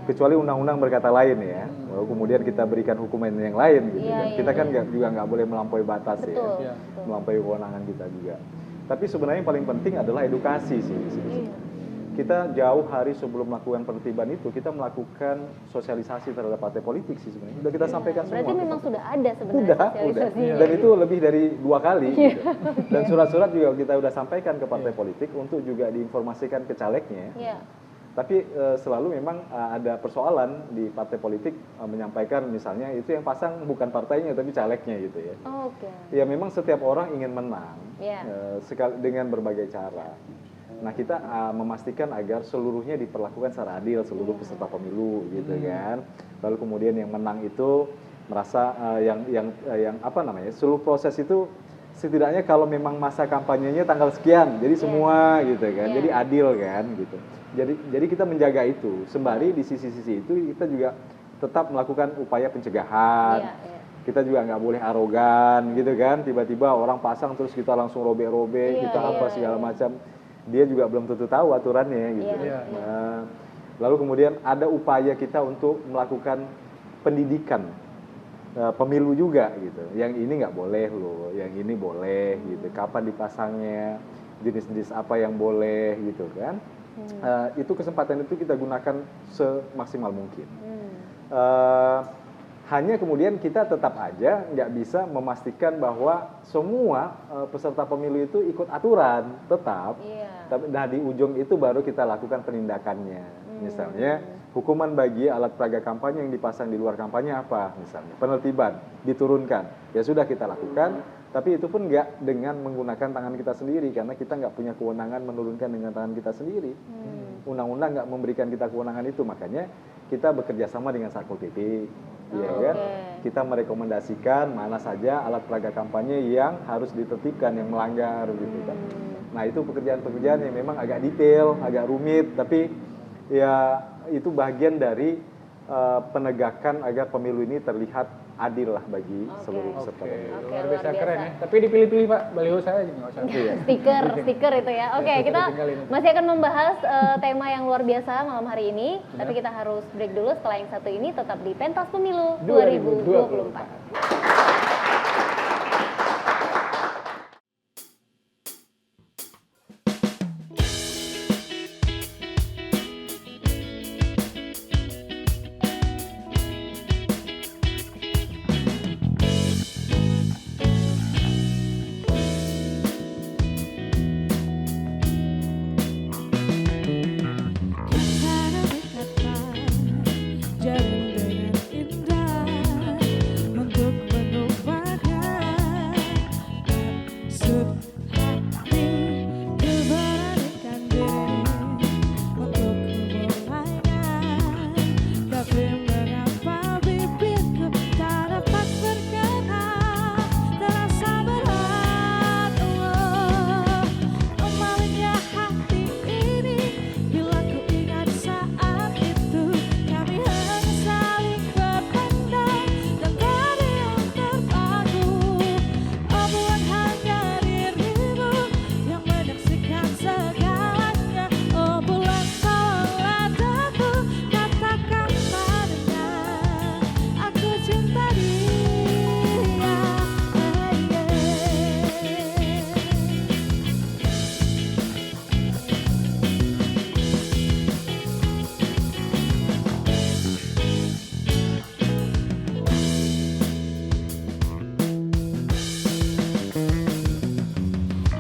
Kecuali undang-undang berkata lain ya. Lalu kemudian kita berikan hukuman yang lain gitu kan. Kita kan juga nggak boleh melampaui batas ya, melampaui kewenangan kita juga. Tapi sebenarnya yang paling penting adalah edukasi sih. Kita jauh hari sebelum melakukan penertiban itu, kita melakukan sosialisasi terhadap partai politik sih sebenarnya. Sudah kita sampaikan semua. Berarti memang sudah ada sebenarnya sosialisasinya. Dan itu lebih dari 2 kali. Gitu. Dan surat-surat juga kita sudah sampaikan ke partai politik untuk juga diinformasikan ke calegnya. Tapi selalu memang ada persoalan di partai politik menyampaikan misalnya itu yang pasang bukan partainya tapi calegnya gitu ya. Ya memang setiap orang ingin menang dengan berbagai cara. Nah kita memastikan agar seluruhnya diperlakukan secara adil, seluruh peserta pemilu gitu kan. Lalu kemudian yang menang itu merasa seluruh proses itu setidaknya kalau memang masa kampanyenya tanggal sekian, jadi semua gitu kan, jadi adil kan gitu. Jadi kita menjaga itu. Sembari di sisi-sisi itu kita juga tetap melakukan upaya pencegahan. Kita juga nggak boleh arogan gitu kan. Tiba-tiba orang pasang terus kita langsung robek-robek, segala macam. Dia juga belum tentu tahu aturannya gitu. Nah, lalu kemudian ada upaya kita untuk melakukan pendidikan pemilu juga gitu. Yang ini nggak boleh loh, yang ini boleh gitu. Kapan dipasangnya, jenis-jenis apa yang boleh gitu kan. Itu kesempatan itu kita gunakan semaksimal mungkin. Hanya kemudian kita tetap aja nggak bisa memastikan bahwa semua peserta pemilu itu ikut aturan tetap. Nah di ujung itu baru kita lakukan penindakannya. Misalnya hukuman bagi alat peraga kampanye yang dipasang di luar kampanye apa? Misalnya penertiban diturunkan. Ya sudah kita lakukan. Tapi itu pun nggak dengan menggunakan tangan kita sendiri karena kita nggak punya kewenangan menurunkan dengan tangan kita sendiri. Undang-undang nggak memberikan kita kewenangan itu, makanya kita bekerja sama dengan Satpol PP, ya kan? Kita merekomendasikan mana saja alat peraga kampanye yang harus ditertibkan, yang melanggar, gitu kan. Nah itu pekerjaan-pekerjaan yang memang agak detail, agak rumit, tapi ya itu bagian dari penegakan agar pemilu ini terlihat adil lah bagi seluruh peserta Oke, pemilu. luar luar biasa biasa. keren ya. Tapi dipilih-pilih Pak, baliho saya juga nggak usah. Iya. Stiker itu ya. Oke, Stiker kita tinggalin. masih akan membahas tema yang luar biasa malam hari ini. Tapi kita harus break dulu. Setelah yang satu ini tetap di Pentas Pemilu 2024. Cara berkata jalan dengan indah untuk menumpahkan maksud hati, keberanikan diri untuk memulainya. Tapi mengapa bibirku tak dapat bergerak, terasa berat. Amalnya hati ini bila ku ingat saat itu kami hanya saling berpandang dan terdiam terpaku. Oh bukan hanya dirimu yang menyaksikan segalanya. Oh bulan tolonglah daku, katakan padanya aku cinta dia.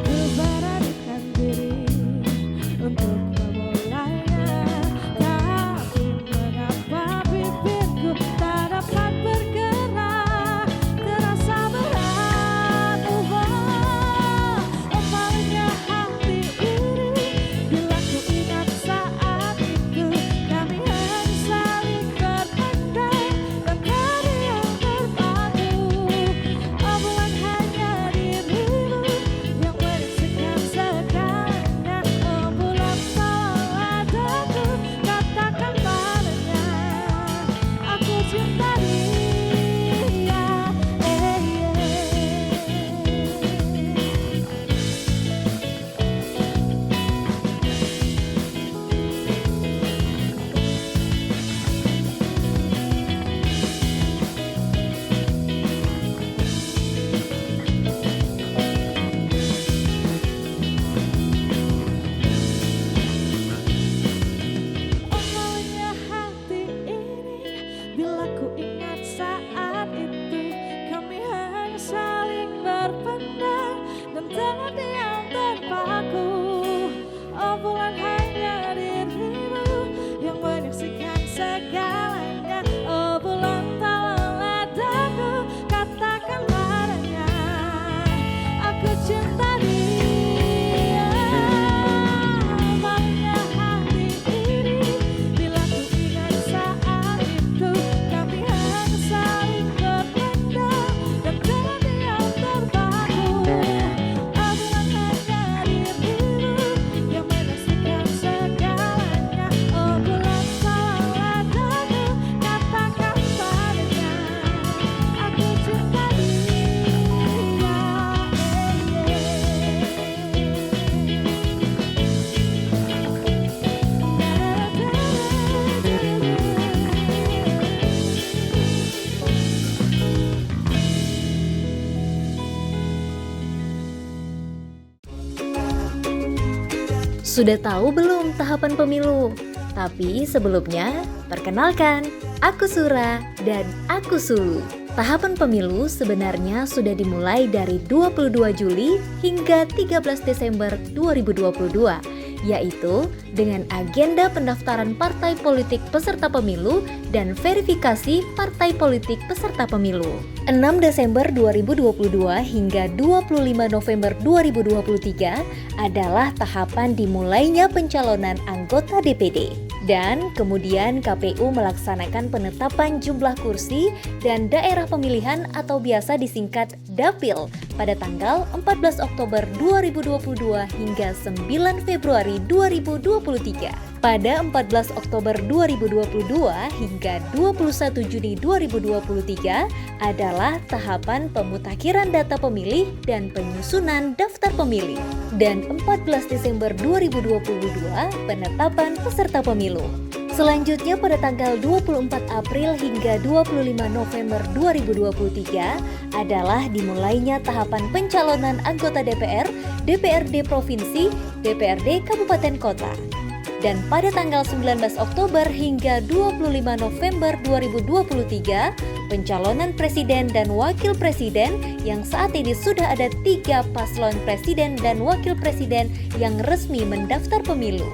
Keberanikan diri untuk memulainya. Tapi mengapa bibirku tak dapat bergerak, terasa berat. Amalnya hati ini bila ku ingat saat itu kami hanya saling berpandang dan terdiam terpaku. Oh bukan hanya dirimu yang menyaksikan segalanya. Oh bulan tolonglah daku, katakan padanya aku cinta dia. Amalnya hati ini bila ku ingat saat itu kami hanya saling berpandang dan terdiam terpaku. Oh bulan hanya dirimu yang menyaksikan segalanya. Oh bulan tolonglah daku, katakan padanya aku cinta dia. Amalnya hati ini bila ku ingat saat itu kami hanya saling berpandang dan terdiam terpaku. Oh bulan hanya dirimu yang menyaksikan segalanya. Oh bulan tolonglah daku, katakan padanya aku cinta Sudah tahu belum tahapan pemilu? Tapi sebelumnya, perkenalkan, aku Sura dan aku Sulu. Tahapan pemilu sebenarnya sudah dimulai dari 22 Juli hingga 13 Desember 2022, yaitu dengan agenda pendaftaran partai politik peserta pemilu dan verifikasi partai politik peserta pemilu. 6 Desember 2022 hingga 25 November 2023 adalah tahapan dimulainya pencalonan anggota DPD. Dan kemudian KPU melaksanakan penetapan jumlah kursi dan daerah pemilihan atau biasa disingkat Dapil pada tanggal 14 Oktober 2022 hingga 9 Februari 2023. Pada 14 Oktober 2022 hingga 21 Juni 2023 adalah tahapan pemutakhiran data pemilih dan penyusunan daftar pemilih. Dan 14 Desember 2022 penetapan peserta pemilu. Selanjutnya pada tanggal 24 April hingga 25 November 2023 adalah dimulainya tahapan pencalonan anggota DPR, DPRD Provinsi, DPRD Kabupaten Kota. Dan pada tanggal 19 Oktober hingga 25 November 2023, pencalonan presiden dan wakil presiden yang saat ini sudah ada 3 paslon presiden dan wakil presiden yang resmi mendaftar pemilu.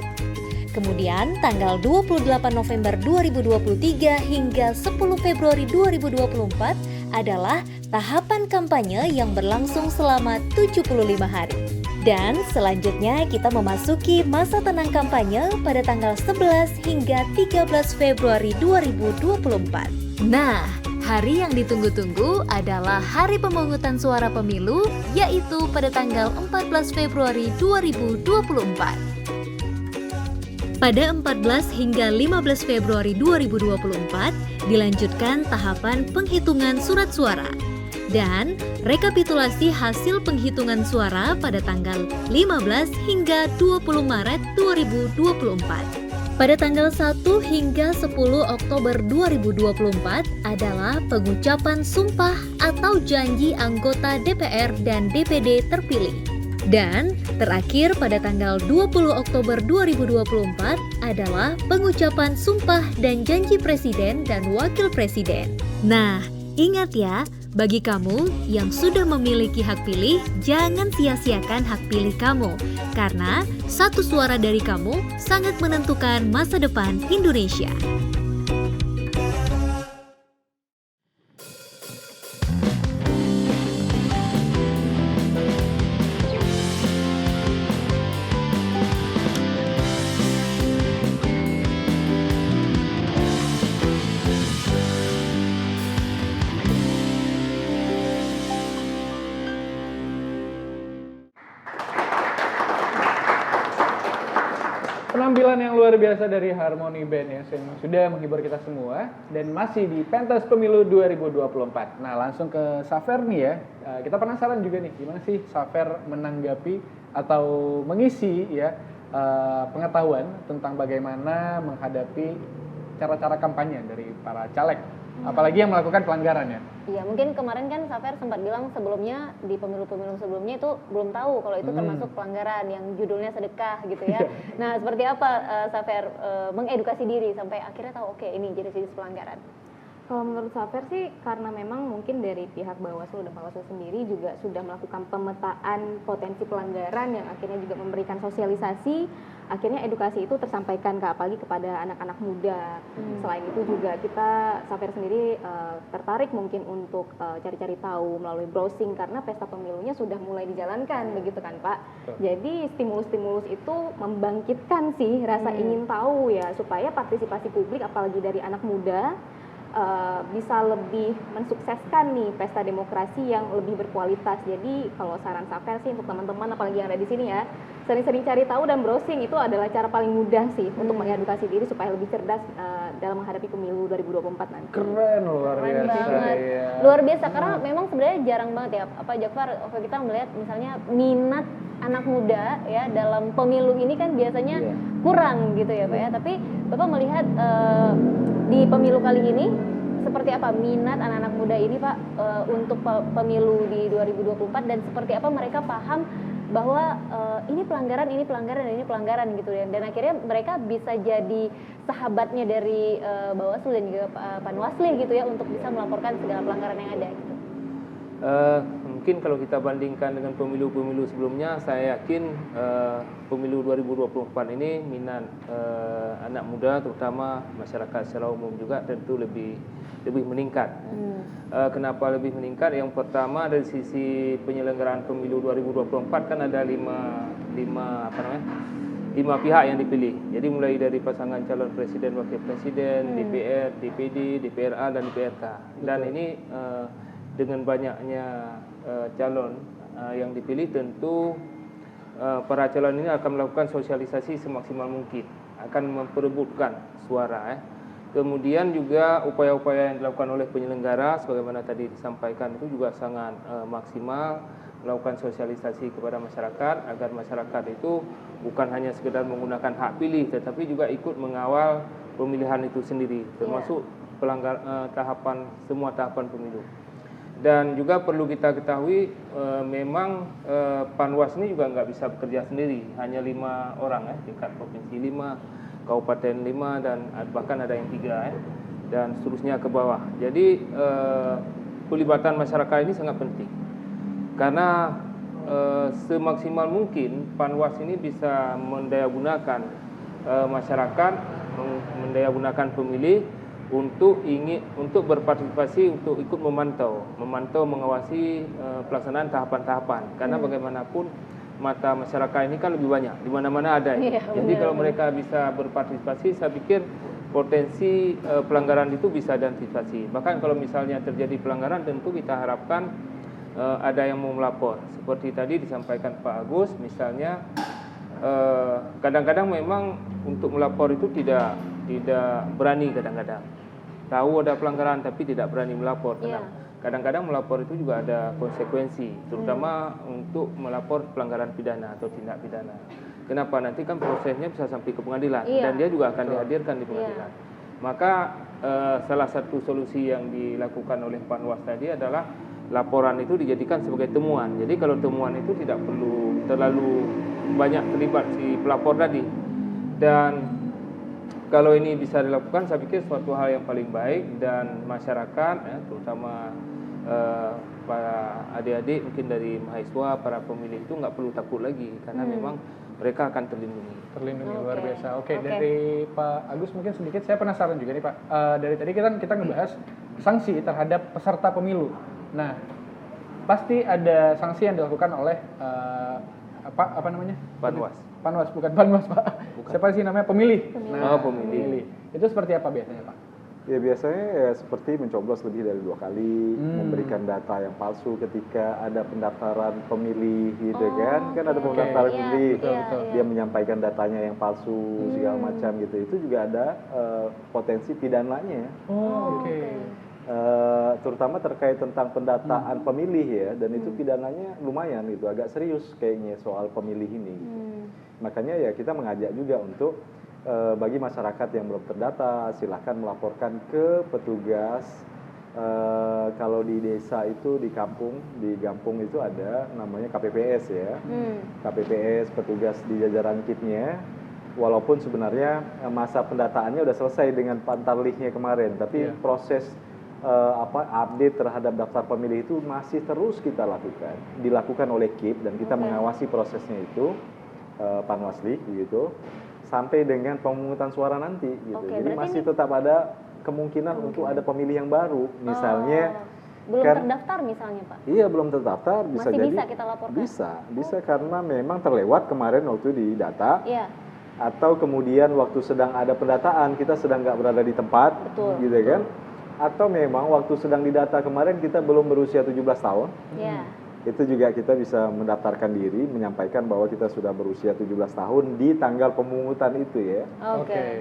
Kemudian tanggal 28 November 2023 hingga 10 Februari 2024 adalah tahapan kampanye yang berlangsung selama 75 hari. Dan selanjutnya kita memasuki masa tenang kampanye pada tanggal 11 hingga 13 Februari 2024. Nah, hari yang ditunggu-tunggu adalah hari pemungutan suara pemilu, yaitu pada tanggal 14 Februari 2024. Pada 14 hingga 15 Februari 2024 dilanjutkan tahapan penghitungan surat suara dan rekapitulasi hasil penghitungan suara pada tanggal 15 hingga 20 Maret 2024. Pada tanggal 1 hingga 10 Oktober 2024 adalah pengucapan sumpah atau janji anggota DPR dan DPD terpilih. Dan terakhir pada tanggal 20 Oktober 2024 adalah pengucapan sumpah dan janji presiden dan wakil presiden. Nah, ingat ya, bagi kamu yang sudah memiliki hak pilih, jangan sia-siakan hak pilih kamu. Karena satu suara dari kamu sangat menentukan masa depan Indonesia. Penampilan yang luar biasa dari Harmony Band ya, yang sudah menghibur kita semua dan masih di pentas pemilu 2024. Nah, langsung ke Safer nih ya. Kita penasaran juga nih, gimana sih Safer menanggapi atau mengisi ya pengetahuan tentang bagaimana menghadapi cara-cara kampanye dari para caleg, apalagi yang melakukan pelanggaran ya. Iya, mungkin kemarin kan Safer sempat bilang sebelumnya di pemilu-pemilu sebelumnya itu belum tahu kalau itu termasuk pelanggaran yang judulnya sedekah gitu ya. Nah, seperti apa Safer mengedukasi diri sampai akhirnya tahu oke, ini jenis-jenis pelanggaran? Kalau menurut Safer sih karena memang mungkin dari pihak Bawaslu dan Bawaslu sendiri juga sudah melakukan pemetaan potensi pelanggaran yang akhirnya juga memberikan sosialisasi, akhirnya edukasi itu tersampaikan apalagi kepada anak-anak muda. Selain itu juga kita Safer sendiri tertarik mungkin untuk cari-cari tahu melalui browsing karena pesta pemilunya sudah mulai dijalankan begitu kan Pak. Jadi stimulus-stimulus itu membangkitkan sih rasa ingin tahu ya supaya partisipasi publik apalagi dari anak muda bisa lebih mensukseskan nih pesta demokrasi yang lebih berkualitas. Jadi kalau saran Safer sih untuk teman-teman apalagi yang ada di sini ya, sering-sering cari tahu dan browsing itu adalah cara paling mudah sih untuk mengedukasi diri supaya lebih cerdas dalam menghadapi pemilu 2024 nanti. Keren, luar Keren biasa. banget. Ya. Luar biasa karena memang sebenarnya jarang banget ya Pak Jafar, kalau kita melihat misalnya minat anak muda ya dalam pemilu ini kan biasanya kurang gitu ya Pak ya. Tapi Bapak melihat di pemilu kali ini seperti apa minat anak-anak muda ini Pak untuk pemilu di 2024 dan seperti apa mereka paham bahwa ini pelanggaran dan ini pelanggaran gitu ya, dan akhirnya mereka bisa jadi sahabatnya dari Bawaslu dan juga Panwaslu gitu ya untuk bisa melaporkan segala pelanggaran yang ada gitu. Mungkin kalau kita bandingkan dengan pemilu-pemilu sebelumnya, saya yakin pemilu 2024 ini minat anak muda terutama masyarakat secara umum juga tentu lebih meningkat. Kenapa lebih meningkat? Yang pertama dari sisi penyelenggaraan pemilu 2024 kan ada lima pihak yang dipilih. Jadi mulai dari pasangan calon presiden, wakil presiden, DPR, DPD, DPRA dan DPRK. Dan ini dengan banyaknya calon yang dipilih tentu para calon ini akan melakukan sosialisasi semaksimal mungkin, akan memperebutkan suara. Kemudian juga upaya-upaya yang dilakukan oleh penyelenggara, sebagaimana tadi disampaikan, itu juga sangat maksimal, melakukan sosialisasi kepada masyarakat agar masyarakat itu bukan hanya sekedar menggunakan hak pilih, tetapi juga ikut mengawal pemilihan itu sendiri, termasuk semua tahapan pemilu. Dan juga perlu kita ketahui memang Panwas ini juga nggak bisa bekerja sendiri, hanya 5 orang tingkat provinsi 5, kabupaten 5, dan bahkan ada yang 3 dan seterusnya ke bawah. Jadi pelibatan masyarakat ini sangat penting karena semaksimal mungkin Panwas ini bisa mendayagunakan masyarakat, mendayagunakan pemilih untuk berpartisipasi, untuk ikut memantau, mengawasi pelaksanaan tahapan-tahapan. Karena bagaimanapun mata masyarakat ini kan lebih banyak, di mana-mana ada. Jadi kalau mereka bisa berpartisipasi, saya pikir potensi pelanggaran itu bisa diantisipasi. Bahkan kalau misalnya terjadi pelanggaran, tentu kita harapkan ada yang mau melapor. Seperti tadi disampaikan Pak Agus, misalnya kadang-kadang memang untuk melapor itu tidak berani, kadang-kadang tahu ada pelanggaran tapi tidak berani melapor. Kadang-kadang melapor itu juga ada konsekuensi, terutama untuk melapor pelanggaran pidana atau tindak pidana. Kenapa? Nanti kan prosesnya bisa sampai ke pengadilan dan dia juga akan dihadirkan di pengadilan. Maka salah satu solusi yang dilakukan oleh Panwas tadi adalah laporan itu dijadikan sebagai temuan. Jadi kalau temuan itu tidak perlu terlalu banyak terlibat si pelapor tadi. Dan kalau ini bisa dilakukan, saya pikir suatu hal yang paling baik, dan masyarakat, terutama para adik-adik mungkin dari mahasiswa, para pemilih itu nggak perlu takut lagi, karena memang mereka akan terlindungi. Luar biasa. Oke, dari Pak Agus mungkin sedikit, saya penasaran juga nih Pak. Dari tadi kita ngebahas sanksi terhadap peserta pemilu. Nah, pasti ada sanksi yang dilakukan oleh apa namanya? Panwas, bukan Panwas Pak. Siapa sih namanya? Pemilih. Pemilih. Itu seperti apa biasanya Pak? Ya biasanya ya seperti mencoblos lebih dari 2 kali, memberikan data yang palsu ketika ada pendaftaran pemilih gitu kan ada pendaftaran pemilih, dia menyampaikan datanya yang palsu segala macam gitu, itu juga ada potensi pidananya. Terutama terkait tentang pendataan pemilih ya, dan itu pidananya lumayan gitu, agak serius kayaknya soal pemilih ini gitu. Makanya ya kita mengajak juga untuk bagi masyarakat yang belum terdata, silahkan melaporkan ke petugas. Kalau di desa itu, di kampung itu ada namanya KPPS ya. KPPS, petugas di jajaran KIP-nya. Walaupun sebenarnya masa pendataannya udah selesai dengan pantarlihnya kemarin, tapi proses update terhadap daftar pemilih itu masih terus kita dilakukan oleh KIP, dan kita mengawasi prosesnya itu Panwasli gitu, sampai dengan pemungutan suara nanti gitu. Jadi masih tetap ada kemungkinan untuk ada pemilih yang baru, misalnya belum terdaftar misalnya Pak. Iya, belum terdaftar, bisa masih jadi bisa kita laporkan. Bisa karena memang terlewat kemarin waktu di data. Atau kemudian waktu sedang ada pendataan kita sedang nggak berada di tempat, gitu kan? Atau memang waktu sedang didata kemarin kita belum berusia 17 tahun. Itu juga kita bisa mendaftarkan diri, menyampaikan bahwa kita sudah berusia 17 tahun di tanggal pemungutan itu ya.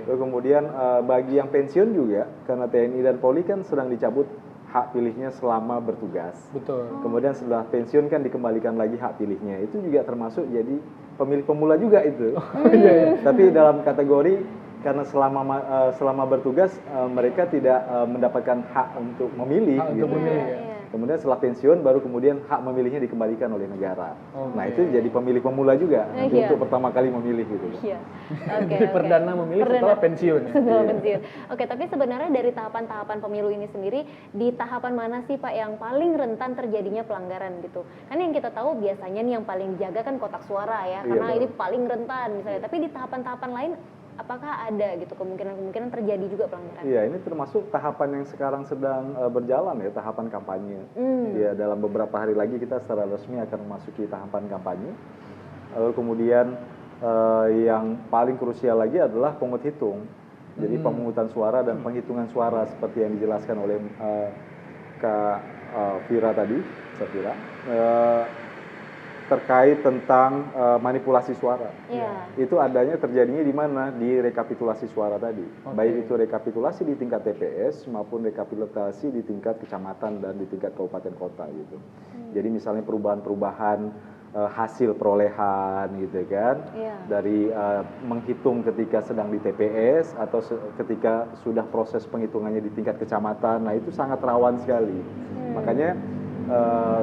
Lalu kemudian bagi yang pensiun juga, karena TNI dan Polri kan sedang dicabut hak pilihnya selama bertugas. Kemudian setelah pensiun kan dikembalikan lagi hak pilihnya. Itu juga termasuk jadi pemilih pemula juga itu. Tapi dalam kategori karena selama bertugas mereka tidak mendapatkan hak untuk memilih. Kemudian setelah pensiun baru kemudian hak memilihnya dikembalikan oleh negara. Nah itu jadi pemilih pemula juga untuk pertama kali memilih gitu. Perdana memilih setelah pensiun. Oke, tapi sebenarnya dari tahapan-tahapan pemilu ini sendiri, di tahapan mana sih Pak yang paling rentan terjadinya pelanggaran gitu? Kan yang kita tahu biasanya nih yang paling dijaga kan kotak suara ya, karena ini paling rentan misalnya. Tapi di tahapan-tahapan lain apakah ada gitu kemungkinan terjadi juga pelanggaran? Iya, ini termasuk tahapan yang sekarang sedang berjalan ya, tahapan kampanye. Ya, dalam beberapa hari lagi kita secara resmi akan memasuki tahapan kampanye. Lalu kemudian yang paling krusial lagi adalah pengut hitung. Jadi pemungutan suara dan penghitungan suara seperti yang dijelaskan oleh Kak Vira tadi, Safira. terkait tentang manipulasi suara. Iya. Itu adanya terjadinya di mana? Di rekapitulasi suara tadi. Oke. Baik itu rekapitulasi di tingkat TPS maupun rekapitulasi di tingkat kecamatan dan di tingkat kabupaten kota gitu. Jadi misalnya perubahan-perubahan hasil perolehan gitu kan. Iya. Dari menghitung ketika sedang di TPS atau ketika sudah proses penghitungannya di tingkat kecamatan. Nah, itu sangat rawan sekali. Makanya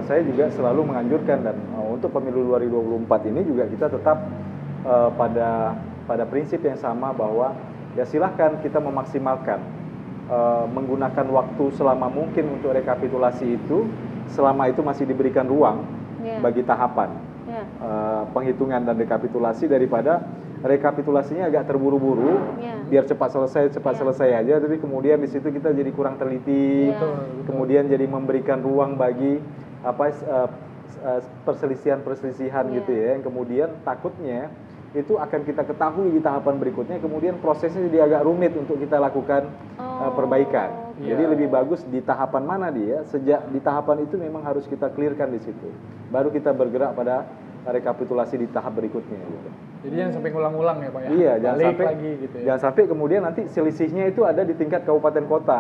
saya juga selalu menganjurkan dan untuk pemilu 2024 ini juga kita tetap pada prinsip yang sama bahwa ya silahkan kita memaksimalkan menggunakan waktu selama mungkin untuk rekapitulasi itu selama itu masih diberikan ruang Iya. bagi tahapan Iya. penghitungan dan rekapitulasi daripada rekapitulasinya agak terburu-buru Iya. biar cepat selesai aja, tapi kemudian di situ kita jadi kurang teliti, Iya. kemudian jadi memberikan ruang bagi perselisihan-perselisihan Iya. gitu ya, yang kemudian takutnya itu akan kita ketahui di tahapan berikutnya, kemudian prosesnya jadi agak rumit untuk kita lakukan perbaikan. Iya. Jadi lebih bagus di tahapan mana dia, sejak di tahapan itu memang harus kita clearkan di situ, baru kita bergerak pada rekapitulasi di tahap berikutnya gitu. Jadi jangan sampai ngulang-ngulang ya Pak ya. Iya, jangan Balik sampai lagi gitu ya. jangan sampai kemudian nanti selisihnya itu ada di tingkat kabupaten kota.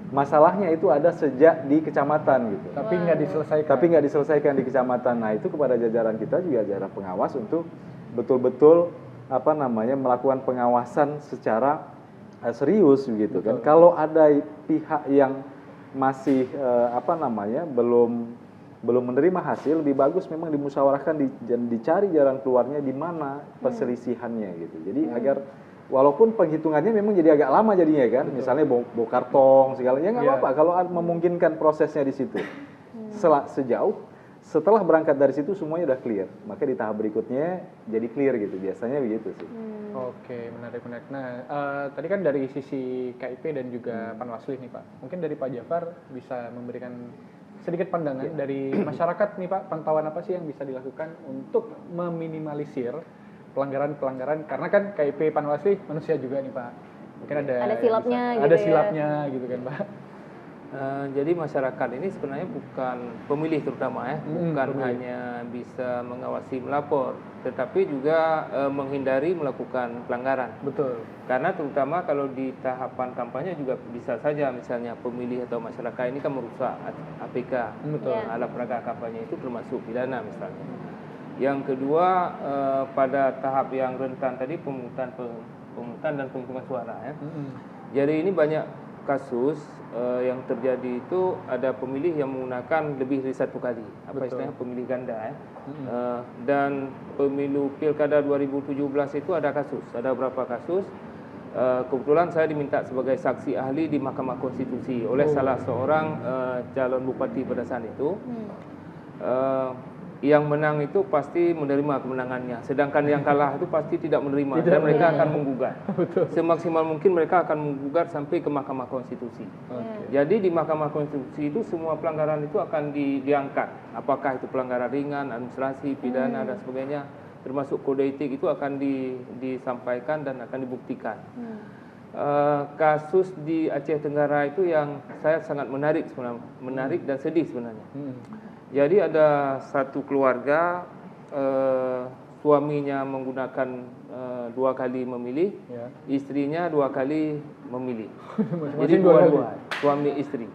Masalahnya itu ada sejak di kecamatan gitu. Tapi nggak diselesaikan. Tapi nggak diselesaikan di kecamatan. Nah, itu kepada jajaran kita juga jajaran pengawas untuk betul-betul melakukan pengawasan secara serius gitu kan. Kalau ada pihak yang masih belum menerima hasil, lebih bagus memang dimusyawarahkan dan dicari jalan keluarnya di mana perselisihannya gitu. Jadi agar walaupun penghitungannya memang jadi agak lama jadinya kan, misalnya bongkar tong segala, ya nggak apa-apa kalau memungkinkan prosesnya di situ. Setelah berangkat dari situ semuanya udah clear, maka di tahap berikutnya jadi clear gitu, biasanya begitu sih. Oke, menarik. Nah, tadi kan dari sisi KIP dan juga Panwaslu nih Pak. Mungkin dari Pak Jafar bisa memberikan sedikit pandangan dari masyarakat nih Pak, pantauan apa sih yang bisa dilakukan untuk meminimalisir pelanggaran-pelanggaran, karena kan KIP Panwaslu manusia juga nih Pak. Mungkin ada silapnya gitu ada ya. silapnya gitu kan Pak. Jadi masyarakat ini sebenarnya bukan pemilih terutama ya, bukan pemilih. hanya bisa mengawasi melapor, tetapi juga menghindari melakukan pelanggaran. Betul. Karena terutama kalau di tahapan kampanye juga bisa saja misalnya pemilih atau masyarakat ini kan merusak APK, Betul. Iya. alat peraga kampanye itu termasuk pidana misalnya. Yang kedua pada tahap yang rentan tadi pemungutan dan penghitungan suara ya. Jadi ini banyak kasus yang terjadi itu ada pemilih yang menggunakan lebih dari satu kali, apa istilahnya pemilih ganda ya. Dan pemilu pilkada 2017 itu ada beberapa kasus. Kebetulan saya diminta sebagai saksi ahli di Mahkamah Konstitusi oleh salah seorang calon bupati pada saat itu. Yang menang itu pasti menerima kemenangannya, sedangkan yang kalah itu pasti tidak menerima dan mereka akan menggugat. Semaksimal mungkin mereka akan menggugat sampai ke Mahkamah Konstitusi. Jadi di Mahkamah Konstitusi itu semua pelanggaran itu akan diangkat, apakah itu pelanggaran ringan, administrasi, pidana dan sebagainya, termasuk kode etik itu akan disampaikan dan akan dibuktikan. Kasus di Aceh Tenggara itu yang saya sangat menarik dan sedih sebenarnya. Jadi ada satu keluarga, suaminya menggunakan 2 kali memilih, istrinya 2 kali memilih. Jadi dua-dua, suami istri.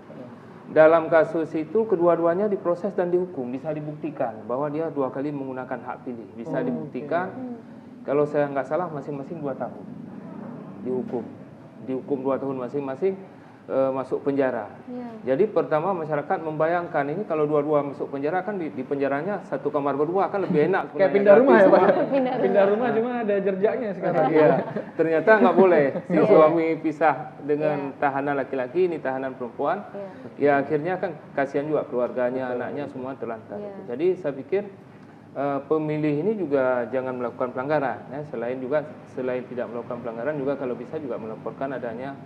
Dalam kasus itu kedua-duanya diproses dan dihukum, bisa dibuktikan bahwa dia 2 kali menggunakan hak pilih, bisa dibuktikan. Kalau saya nggak salah masing-masing 2 tahun dihukum 2 tahun masing-masing. Masuk penjara. Jadi pertama masyarakat membayangkan ini kalau dua-dua masuk penjara kan di penjaranya satu kamar berdua kan lebih enak. Kayak pindah rumah ya Pak. Pindah Pindah rumah cuma ada jerjaknya sekarang. Iya. Ternyata nggak boleh. Si suami pisah dengan tahanan laki-laki, ini tahanan perempuan. Ya akhirnya kan kasihan juga keluarganya, anaknya semua terlantar. Jadi saya pikir pemilih ini juga jangan melakukan pelanggaran. Ya. Selain tidak melakukan pelanggaran juga kalau bisa juga melaporkan adanya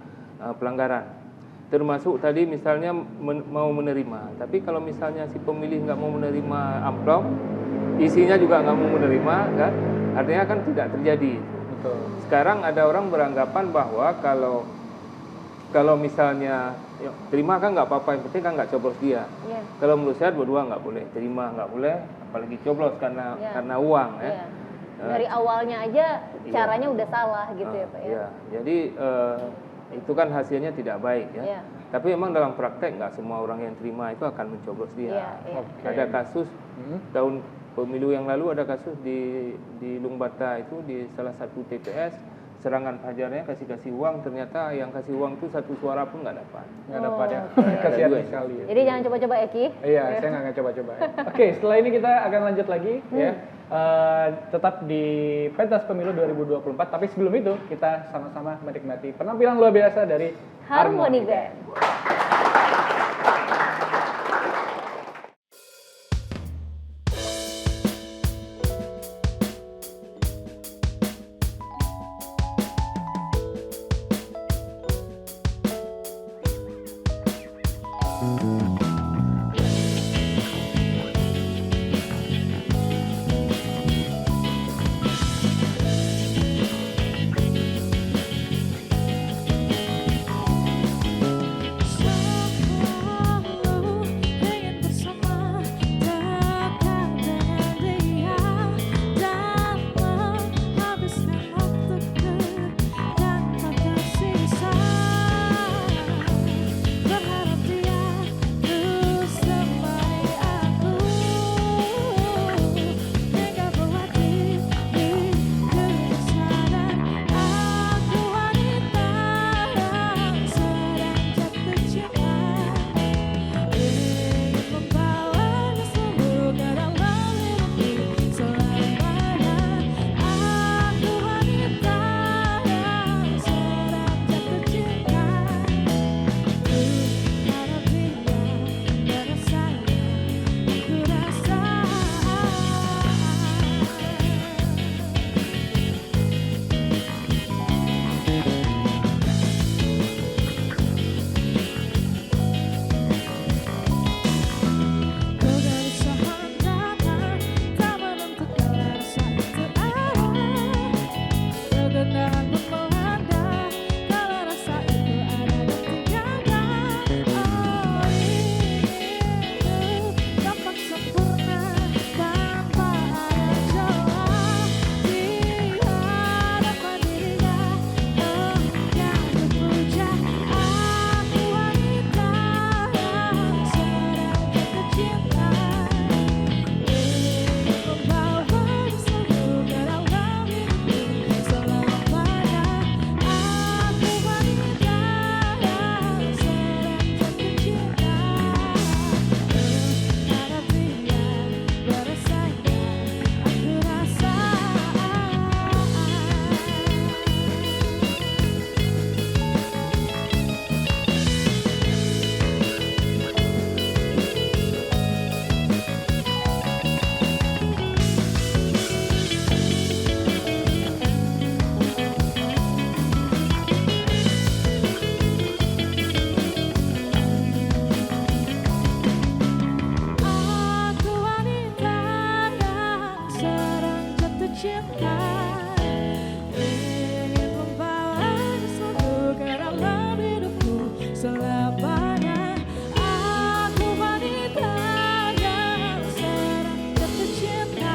pelanggaran. Termasuk tadi misalnya mau menerima, tapi kalau misalnya si pemilih nggak mau menerima amplop, isinya juga nggak mau menerima, kan? Artinya kan tidak terjadi. Betul. Sekarang ada orang beranggapan bahwa kalau misalnya terima kan nggak apa-apa, yang penting kan nggak coblos dia. Kalau menurut saya dua-dua nggak boleh, terima nggak boleh, apalagi coblos karena Iya. karena uang ya. Iya. Dari awalnya aja Iya. caranya udah salah gitu ya Pak ya. Iya. Jadi itu kan hasilnya tidak baik ya. Iya. Tapi memang dalam praktek nggak semua orang yang terima itu akan mencoblos dia. Iya, iya. Oke. Ada kasus tahun pemilu yang lalu ada kasus di Lungbata itu di salah satu TPS serangan pajarnya kasih uang, ternyata yang kasih uang itu 1 suara pun nggak dapat. Nggak dapat ya. Oke. Kasihan Ada dua. sekali ya. Jadi jangan coba-coba Eki. Iya, saya nggak coba-coba. Oke, setelah ini kita akan lanjut lagi ya. Tetap di pentas pemilu 2024. Tapi sebelum itu kita sama-sama menikmati penampilan luar biasa dari Harmony Band. Selalu ingin bersama dekat dengan dia dan menghabiskan waktuku dan tak tersisa. Berharap dia terus temani aku hingga buat diriku sadar aku wanita yang sedang jatuh cinta. Ingin membawanya selalu ke dalam hidupku selamanya. Aku wanita yang sedang jatuh cinta. Harap dia merasanya, aku rasa. Kegelisahan datang, tak menentukan rasa itu ada. Kegenangan pun melanda, kalau rasa itu ada dan tiada. Oh, itu tampak sempurna tanpa ada celah di hadapan dirinya. Oh, yang terpuja, aku wanita yang sedang jatuh cinta. Ingin membawanya selalu ke dalam hidupku selamanya. Aku wanita yang sedang jatuh cinta. Harap dia merasanya, aku rasa. Aku wanita yang sedang jatuh cinta. Ingin membawanya selalu ke dalam hidupku selamanya. Aku wanita yang sedang jatuh cinta.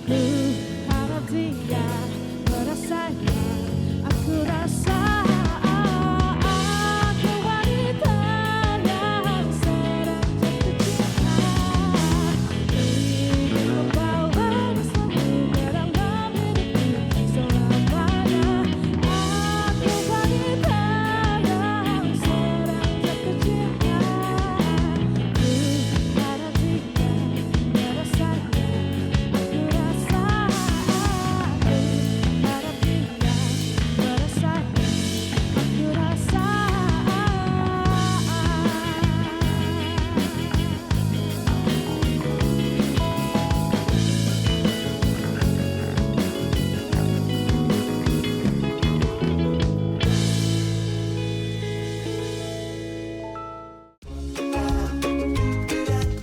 Ku harap dia merasanya, aku rasa. Aku wanita yang sedang jatuh cinta. Ingin membawanya selalu ke dalam hidupku selamanya. Aku wanita yang sedang jatuh cinta. Ku harap dia merasanya, aku rasa. Ku harap dia merasanya, aku rasa.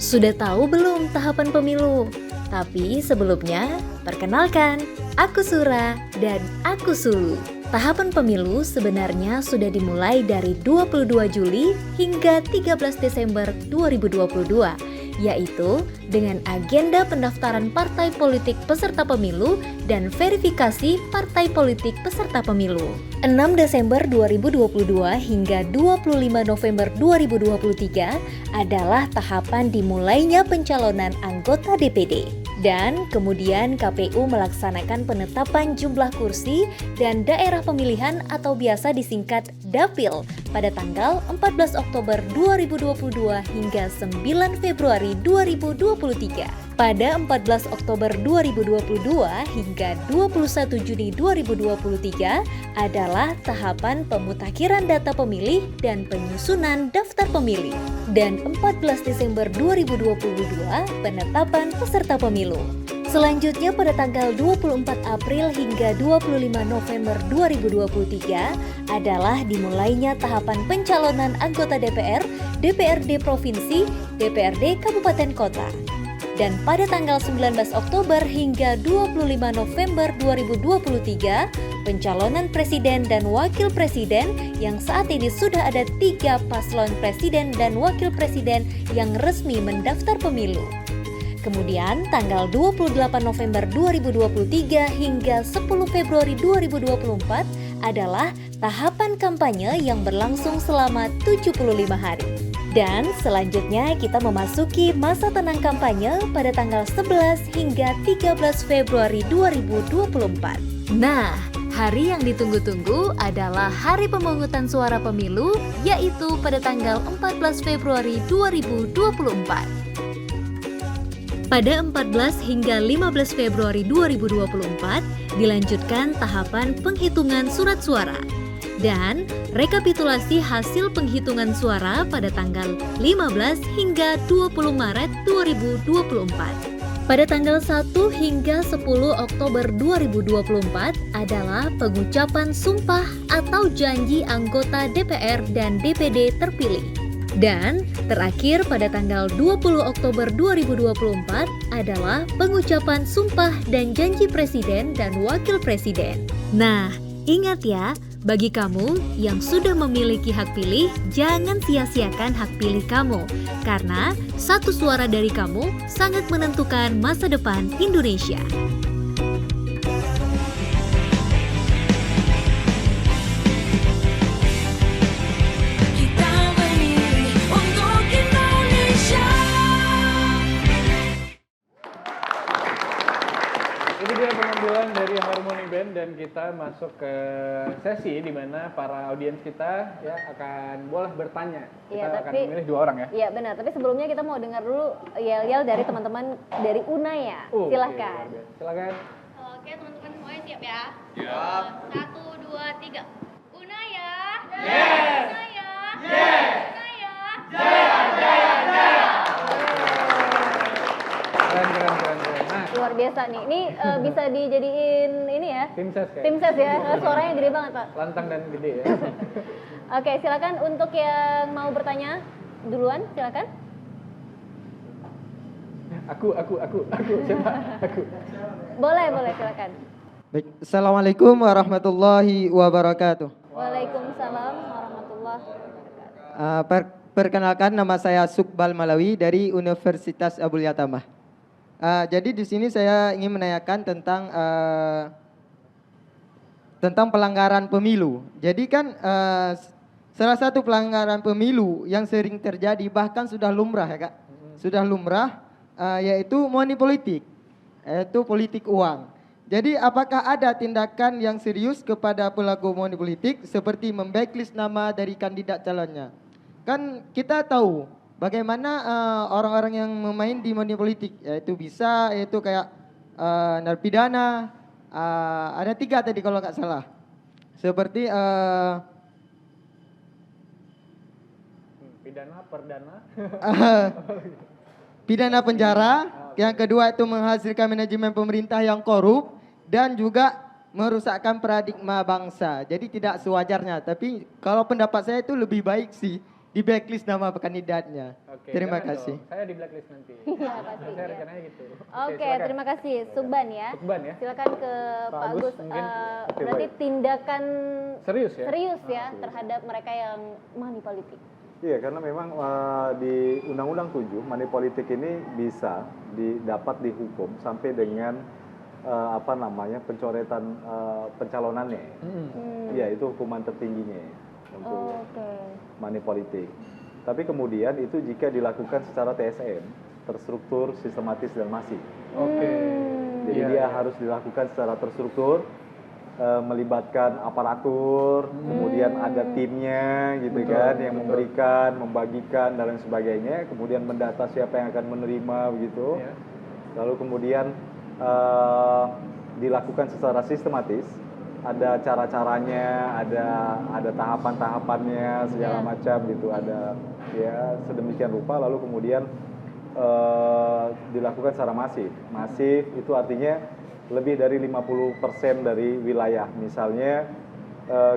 Sudah tahu belum tahapan pemilu? Tapi sebelumnya, perkenalkan, aku Sura dan aku Sulu. Tahapan pemilu sebenarnya sudah dimulai dari 22 Juli hingga 13 Desember 2022. yaitu dengan agenda pendaftaran partai politik peserta pemilu dan verifikasi partai politik peserta pemilu. 6 Desember 2022 hingga 25 November 2023 adalah tahapan dimulainya pencalonan anggota DPD. Dan kemudian KPU melaksanakan penetapan jumlah kursi dan daerah pemilihan atau biasa disingkat Dapil pada tanggal 14 Oktober 2022 hingga 9 Februari 2023. Pada 14 Oktober 2022 hingga 21 Juni 2023 adalah tahapan pemutakhiran data pemilih dan penyusunan daftar pemilih. Dan 14 Desember 2022 penetapan peserta pemilu. Selanjutnya pada tanggal 24 April hingga 25 November 2023 adalah dimulainya tahapan pencalonan anggota DPR, DPRD Provinsi, DPRD Kabupaten Kota. Dan pada tanggal 19 Oktober hingga 25 November 2023, pencalonan presiden dan wakil presiden yang saat ini sudah ada 3 paslon presiden dan wakil presiden yang resmi mendaftar pemilu. Kemudian tanggal 28 November 2023 hingga 10 Februari 2024 adalah tahapan kampanye yang berlangsung selama 75 hari. Dan selanjutnya kita memasuki masa tenang kampanye pada tanggal 11 hingga 13 Februari 2024. Nah, hari yang ditunggu-tunggu adalah hari pemungutan suara pemilu, yaitu pada tanggal 14 Februari 2024. Pada 14 hingga 15 Februari 2024 dilanjutkan tahapan penghitungan surat suara dan rekapitulasi hasil penghitungan suara pada tanggal 15 hingga 20 Maret 2024. Pada tanggal 1 hingga 10 Oktober 2024 adalah pengucapan sumpah atau janji anggota DPR dan DPD terpilih. Dan terakhir pada tanggal 20 Oktober 2024 adalah pengucapan sumpah dan janji presiden dan wakil presiden. Nah, ingat ya, bagi kamu yang sudah memiliki hak pilih, jangan sia-siakan hak pilih kamu. Karena satu suara dari kamu sangat menentukan masa depan Indonesia. Kita memilih untuk Indonesia. Itu dia pengambilan dari Harmony Band dan kita masuk ke sesi di mana para audiens kita ya akan boleh bertanya. Kita Iya, akan tapi- memilih 2 orang ya. Iya benar, tapi sebelumnya kita mau dengar dulu yel-yel dari teman-teman dari Unaya. Oke, Silahkan. luar biasa. Silakan. Oke teman-teman semuanya siap ya? Siap. 1, 2, 3. Unaya. Unaya. Unaya. Keren. Nah, Luar biasa nih. Ini bisa dijadiin ini ya. tim ses kayak. Tim ses ya. Suaranya gede banget, Pak. Lantang dan gede ya. Oke, silakan untuk yang mau bertanya duluan, silakan. Aku siapa? Aku. Boleh, silakan. Baik, Assalamualaikum warahmatullahi wabarakatuh. Waalaikumsalam warahmatullahi wabarakatuh. Perkenalkan, nama saya Sukbal Malawi dari Universitas Abul Yatamah. Jadi di sini saya ingin menanyakan tentang pelanggaran pemilu. Jadi kan salah satu pelanggaran pemilu yang sering terjadi bahkan sudah lumrah ya Kak, sudah lumrah yaitu money politik, yaitu politik uang. Jadi apakah ada tindakan yang serius kepada pelaku money politik seperti memblacklist nama dari kandidat calonnya? Kan kita tahu bagaimana orang-orang yang memain di money politik, yaitu kayak narapidana, ada 3 tadi kalau nggak salah. Seperti Pidana, perdana. pidana penjara, yang kedua itu menghasilkan manajemen pemerintah yang korup dan juga merusakkan paradigma bangsa. Jadi tidak sewajarnya, tapi kalau pendapat saya itu lebih baik sih di blacklist nama kandidatnya. Oke, Terima jangan kasih. dong. Saya di blacklist nanti. Iya, pasti, Saya iya. rencananya gitu. Oke, silakan. terima kasih. Subban ya. Subban ya. Silakan ke Pak Pak Agus Agus. mungkin. Oke, Berarti baik. tindakan Serius ya? serius ya terhadap mereka yang money politik. Iya, karena memang di Undang-Undang 7 money politik ini bisa dapat dihukum sampai dengan pencoretan pencalonannya. Iya, itu hukuman tertingginya untuk money politik. Tapi kemudian itu jika dilakukan secara TSM, terstruktur, sistematis dan masif. Jadi dia harus dilakukan secara terstruktur, melibatkan aparatur, kemudian ada timnya gitu kan, yang memberikan, membagikan dan lain sebagainya, kemudian mendata siapa yang akan menerima begitu. Lalu kemudian dilakukan secara sistematis, ada cara-caranya, ada tahapan-tahapannya segala macam gitu, ada ya sedemikian rupa, lalu kemudian dilakukan secara masif. Masif itu artinya lebih dari 50% dari wilayah. Misalnya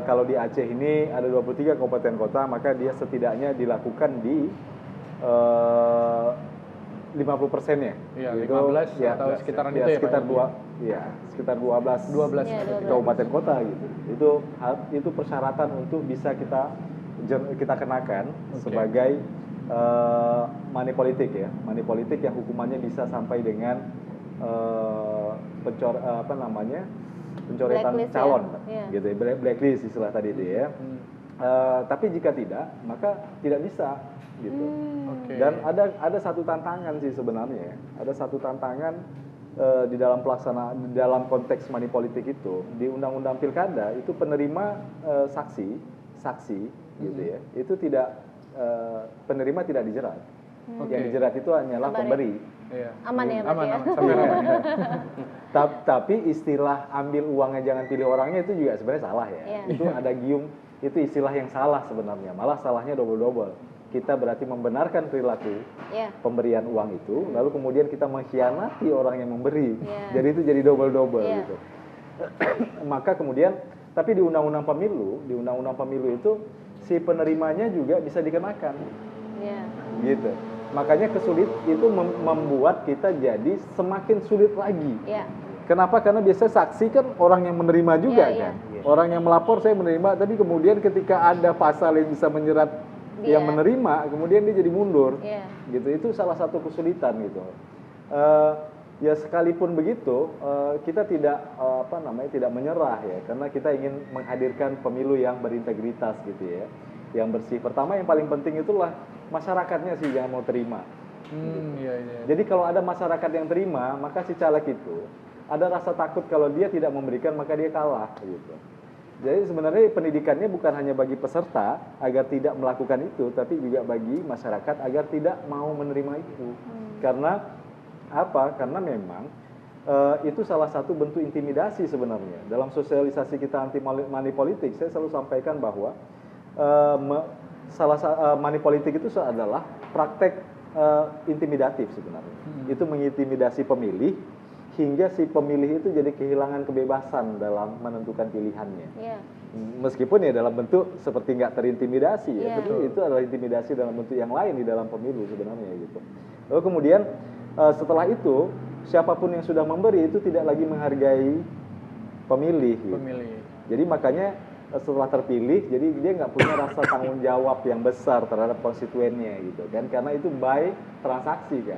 kalau di Aceh ini ada 23 kabupaten kota, maka dia setidaknya dilakukan di 50%-nya. Iya, gitu. 15 Ya, atau sekitaran ya, itu ya, sekitar Pak? sekitar 12 kabupaten kota gitu. Itu persyaratan untuk bisa kita kenakan sebagai money politik ya. Money politik yang hukumannya bisa sampai dengan pencoretan Blacklist calon, ya? gitu ya, blacklist istilah tadi itu ya. Tapi jika tidak, maka tidak bisa, gitu. Dan ada satu tantangan sih sebenarnya, ada satu tantangan di dalam konteks money politik itu di Undang-Undang Pilkada itu penerima saksi, gitu ya, itu tidak penerima tidak dijerat. Yang dijerat itu hanyalah pemberi. Aman ya berarti ya? Aman. Tapi istilah ambil uangnya jangan pilih orangnya itu juga sebenarnya salah ya. Itu ada gium, itu istilah yang salah sebenarnya. Malah salahnya double-double. Kita berarti membenarkan perilaku pemberian uang itu, lalu kemudian kita mengkhianati orang yang memberi. Jadi itu jadi double-double gitu. Maka kemudian, tapi di Undang-Undang Pemilu itu si penerimanya juga bisa dikenakan. Gitu. Makanya itu membuat kita jadi semakin sulit lagi. Kenapa? Karena biasanya saksi kan orang yang menerima juga kan. Orang yang melapor saya menerima, tapi kemudian ketika ada pasal yang bisa menjerat yang menerima, kemudian dia jadi mundur. Gitu. Itu salah satu kesulitan gitu. Ya sekalipun begitu, kita tidak tidak menyerah ya, karena kita ingin menghadirkan pemilu yang berintegritas gitu ya, yang bersih. Pertama yang paling penting itulah masyarakatnya sih yang mau terima. Jadi kalau ada masyarakat yang terima, maka si caleg itu ada rasa takut kalau dia tidak memberikan maka dia kalah gitu. Jadi sebenarnya pendidikannya bukan hanya bagi peserta agar tidak melakukan itu, tapi juga bagi masyarakat agar tidak mau menerima itu. Karena apa? Karena memang itu salah satu bentuk intimidasi sebenarnya. Dalam sosialisasi kita anti money politik, saya selalu sampaikan bahwa money politik itu adalah praktek intimidatif sebenarnya. Itu mengintimidasi pemilih hingga si pemilih itu jadi kehilangan kebebasan dalam menentukan pilihannya. Meskipun ya dalam bentuk seperti nggak terintimidasi ya, tapi itu adalah intimidasi dalam bentuk yang lain di dalam pemilu sebenarnya gitu. Lalu kemudian setelah itu siapapun yang sudah memberi itu tidak lagi menghargai pemilih. Gitu. Jadi makanya setelah terpilih, jadi dia nggak punya rasa tanggung jawab yang besar terhadap konstituennya gitu kan, karena itu by transaksi kan,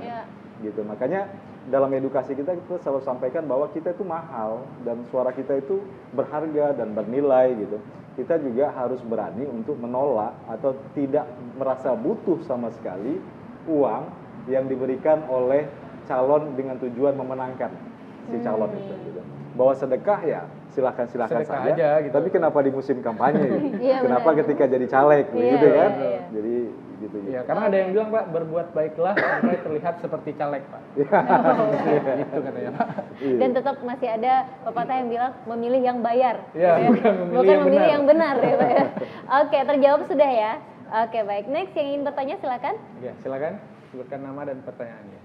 gitu. Makanya dalam edukasi kita selalu sampaikan bahwa kita itu mahal dan suara kita itu berharga dan bernilai gitu. Kita juga harus berani untuk menolak atau tidak merasa butuh sama sekali uang yang diberikan oleh calon dengan tujuan memenangkan si calon itu gitu. Bahwa sedekah ya silakan saja aja, gitu. Tapi kenapa di musim kampanye gitu? Kenapa ketika jadi caleg gitu kan? Jadi gitu. Iya, karena ada yang bilang Pak, berbuat baiklah sampai terlihat seperti caleg Pak. Gitu katanya Pak. Dan tetap masih ada pepatah yang bilang memilih yang bayar. Bukan memilih yang benar ya Pak ya. Oke, terjawab sudah ya. Oke, baik. Next yang ingin bertanya silakan. Ya, silakan sebutkan nama dan pertanyaannya.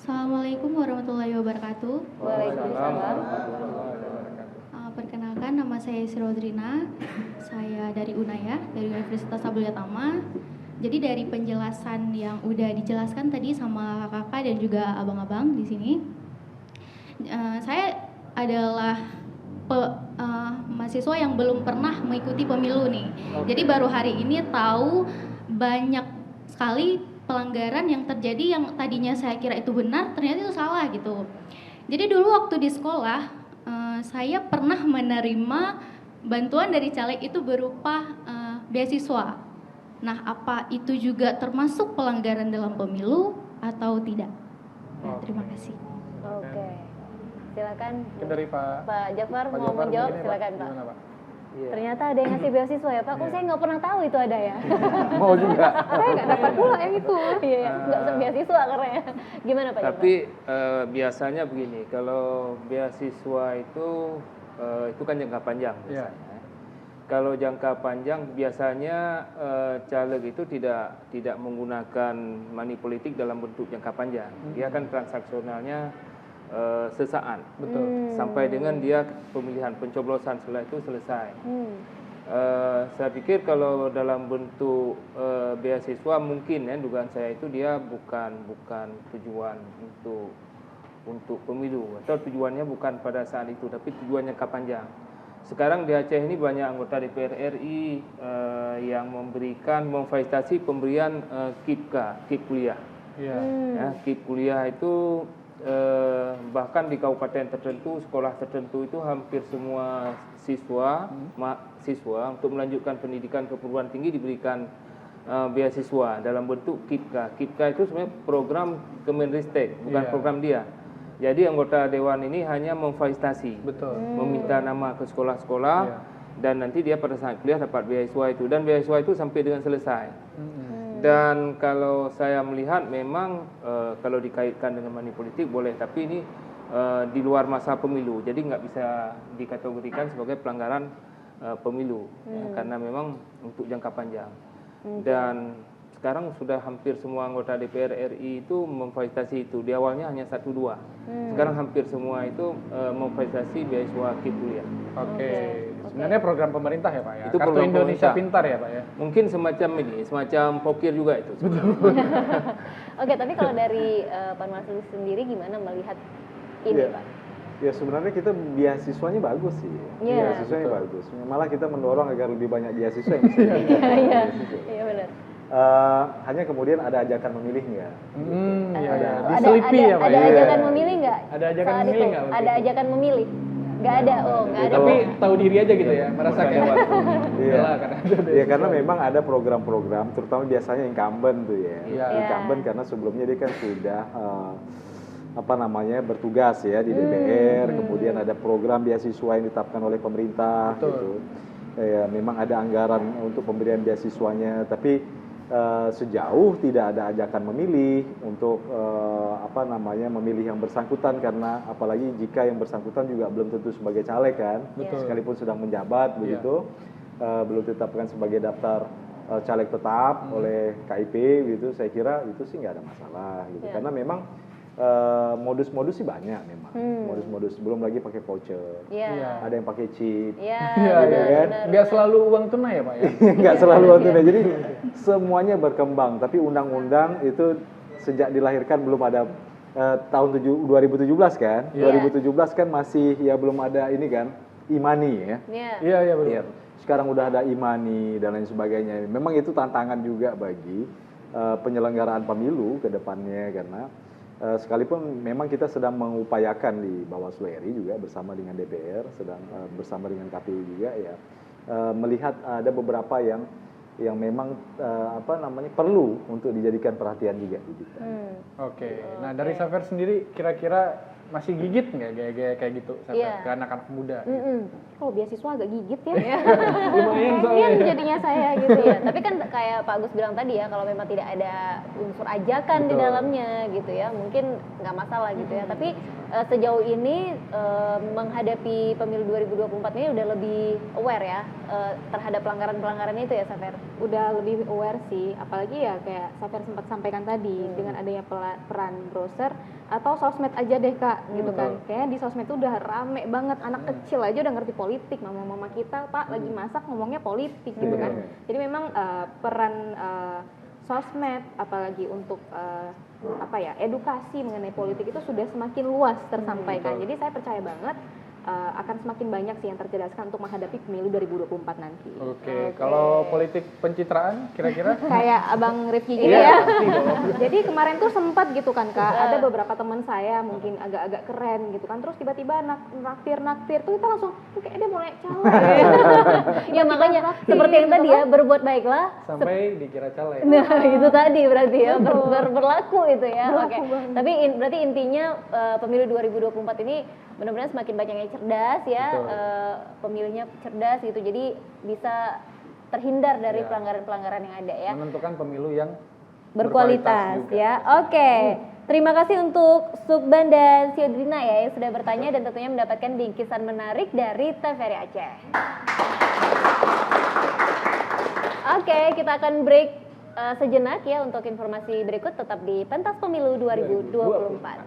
Assalamualaikum warahmatullahi wabarakatuh. Waalaikumsalam. Perkenalkan, nama saya Isri Rodrina. Saya dari Unaya, dari Universitas Abdullah. Jadi dari penjelasan yang udah dijelaskan tadi sama kakak dan juga abang-abang di sini, saya adalah mahasiswa yang belum pernah mengikuti pemilu nih. Jadi baru hari ini tahu banyak sekali pelanggaran yang terjadi yang tadinya saya kira itu benar, ternyata itu salah gitu. Jadi dulu waktu di sekolah, saya pernah menerima bantuan dari caleg itu berupa beasiswa. Nah, apa itu juga termasuk pelanggaran dalam pemilu atau tidak? Nah, terima kasih. Oke. Silakan. Mungkin dari Pak Jafar Pak mau Jafar menjawab, mungkin ya, silakan Pak. Gimana, Pak? Iya. Ternyata ada yang ngasih beasiswa ya Pak, kok saya nggak pernah tahu itu ada ya? Mau juga. Saya nggak dapat pula yang itu. Iya, nggak usah beasiswa karena ya. Gimana Pak Jafar? Tapi biasanya begini, kalau beasiswa itu kan jangka panjang. Iya. Kalau jangka panjang biasanya caleg itu tidak menggunakan money politik dalam bentuk jangka panjang. Dia kan transaksionalnya sesaat. Betul. Sampai dengan dia pemilihan pencoblosan setelah itu selesai. Saya pikir kalau dalam bentuk beasiswa mungkin ya dugaan saya itu dia bukan tujuan untuk pemilu atau tujuannya bukan pada saat itu tapi tujuannya jangka panjang. Sekarang di Aceh ini banyak anggota DPR RI yang memberikan memfasilitasi pemberian KIP kuliah. Iya. Ya, KIP kuliah itu bahkan di kabupaten tertentu, sekolah tertentu itu hampir semua siswa untuk melanjutkan pendidikan ke perguruan tinggi diberikan beasiswa dalam bentuk KIPK. KIPK itu sebenarnya program Kemenristek, bukan program dia. Jadi anggota dewan ini hanya memfasilitasi, meminta nama ke sekolah-sekolah dan nanti dia pada saat kuliah dapat beasiswa itu dan beasiswa itu sampai dengan selesai. Dan kalau saya melihat memang kalau dikaitkan dengan money politik boleh, tapi ini di luar masa pemilu, jadi nggak bisa dikategorikan sebagai pelanggaran pemilu karena memang untuk jangka panjang. Dan sekarang sudah hampir semua anggota DPR RI itu memfasilitasi itu. Di awalnya hanya 1-2. Sekarang hampir semua itu memfasilitasi beasiswa KIP kuliah. Oke. Sebenarnya program pemerintah ya Pak ya. Itu Kartu program Indonesia pemerintah. Pintar ya Pak ya. Mungkin semacam ini, semacam pokir juga itu. Oke, tapi kalau dari Pak Marsul sendiri gimana melihat ini Pak? Ya sebenarnya kita beasiswanya bagus sih. Iya. Beasiswanya bagus. Malah kita mendorong agar lebih banyak beasiswa yang bisa diberikan. Iya, iya benar. Hanya kemudian ada ajakan memilih nggak? Iya. Ada, Diselipi ya Pak. ada ya. ajakan memilih nggak? Ada ajakan Saat memilih itu? nggak waktu Ada itu? ajakan memilih? Nggak ada, oh nggak ada. Tapi tahu diri aja gitu ya, merasa Bukan kayak lewat. Iya. Yalah, karena ada Ya beasiswa. karena memang ada program-program, terutama biasanya incumbent tuh ya. Iya. Incumbent karena sebelumnya dia kan sudah bertugas ya di DPR, kemudian ada program beasiswa yang ditetapkan oleh pemerintah gitu. Ya, memang ada anggaran untuk pemberian beasiswanya, tapi sejauh tidak ada ajakan memilih untuk memilih yang bersangkutan, karena apalagi jika yang bersangkutan juga belum tentu sebagai caleg kan, sekalipun sedang menjabat begitu, belum ditetapkan sebagai daftar caleg tetap oleh KIP gitu. Saya kira itu sih nggak ada masalah gitu, karena memang modus-modus sih banyak memang, modus-modus, belum lagi pakai voucher, ada yang pakai chip, Iya, Iya, benar, iya. benar. Nggak selalu uang tunai ya Pak ya. nggak selalu tunai. Jadi semuanya berkembang, tapi undang-undang itu sejak dilahirkan belum ada tahun 2017 kan, 2017 kan masih ya belum ada ini kan, e-money ya. Iya, iya benar. Sekarang udah ada e-money dan lain sebagainya. Memang itu tantangan juga bagi penyelenggaraan pemilu ke depannya, karena sekalipun memang kita sedang mengupayakan di Bawaslu RI juga bersama dengan DPR, sedang bersama dengan KPU juga ya, melihat ada beberapa yang memang perlu untuk dijadikan perhatian juga di kita. Oke. Nah, dari Safer sendiri kira-kira masih gigit nggak gaya-gaya kayak gitu Safer ke anak-anak muda? Kalau beasiswa agak gigit ya. Lumayan soalnya. Kasian jadinya saya gitu ya. Tapi kan kayak Pak Agus bilang tadi ya, kalau memang tidak ada unsur ajakan di dalamnya gitu ya, mungkin nggak masalah gitu ya. Tapi sejauh ini menghadapi pemilu 2024 ini udah lebih aware ya terhadap pelanggaran-pelanggaran itu ya, Safer? Udah lebih aware sih, apalagi ya kayak Safer sempat sampaikan tadi, dengan adanya peran browser atau sosmed aja deh Kak, gitu kan. Kayaknya di sosmed itu udah rame banget, anak kecil aja udah ngerti politik, mama-mama kita Pak lagi masak ngomongnya politik gitu kan. Jadi memang peran sosmed apalagi untuk edukasi mengenai politik itu sudah semakin luas tersampaikan. Jadi saya percaya banget akan semakin banyak sih yang tercerdaskan untuk menghadapi pemilu 2024 nanti. Oke, kalau politik pencitraan kira-kira? Kayak Abang Rifki gitu Iya, ya. pasti dong. Jadi kemarin tuh sempat gitu kan Kak, ada beberapa teman saya mungkin agak-agak keren gitu kan, terus tiba-tiba naktir tuh kita langsung, kayak dia mulai calon. Ya makanya seperti yang tadi ya, berbuat baiklah Sampai dikira caleg. nah itu tadi berarti ya berlaku itu ya. Berlaku Oke. banget. Tapi berarti intinya pemilu 2024 ini benar-benar semakin banyak yang cerdas ya, pemilihnya cerdas gitu. Jadi bisa terhindar dari Iya. pelanggaran-pelanggaran yang ada ya. Menentukan pemilu yang Berkualitas juga. ya. Oke. Terima kasih untuk Subban dan Siodrina ya yang sudah bertanya dan tentunya mendapatkan bingkisan menarik dari TVRI Aceh. Oke, kita akan break sejenak ya untuk informasi berikut, tetap di Pentas Pemilu 2024.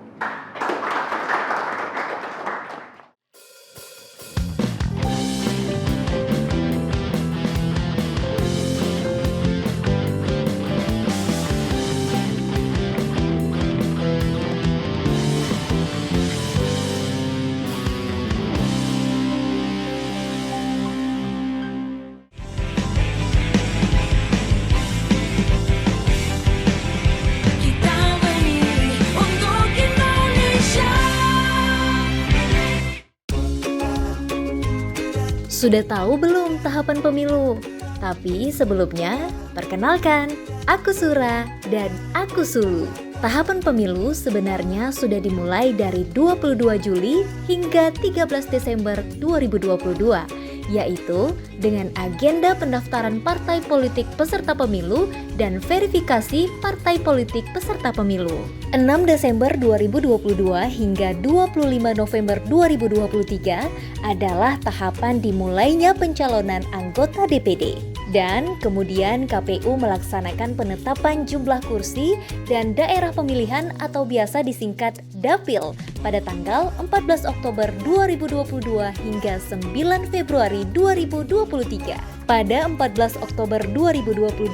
Kita berdiri untuk Indonesia. Sudah tahu belum tahapan pemilu? Tapi sebelumnya, perkenalkan, aku Sura dan aku Sulu. Tahapan pemilu sebenarnya sudah dimulai dari 22 Juli hingga 13 Desember 2022, yaitu dengan agenda pendaftaran partai politik peserta pemilu dan verifikasi partai politik peserta pemilu. 6 Desember 2022 hingga 25 November 2023 adalah tahapan dimulainya pencalonan anggota DPD. Dan kemudian KPU melaksanakan penetapan jumlah kursi dan daerah pemilihan atau biasa disingkat Dapil pada tanggal 14 Oktober 2022 hingga 9 Februari 2023. Pada 14 Oktober 2022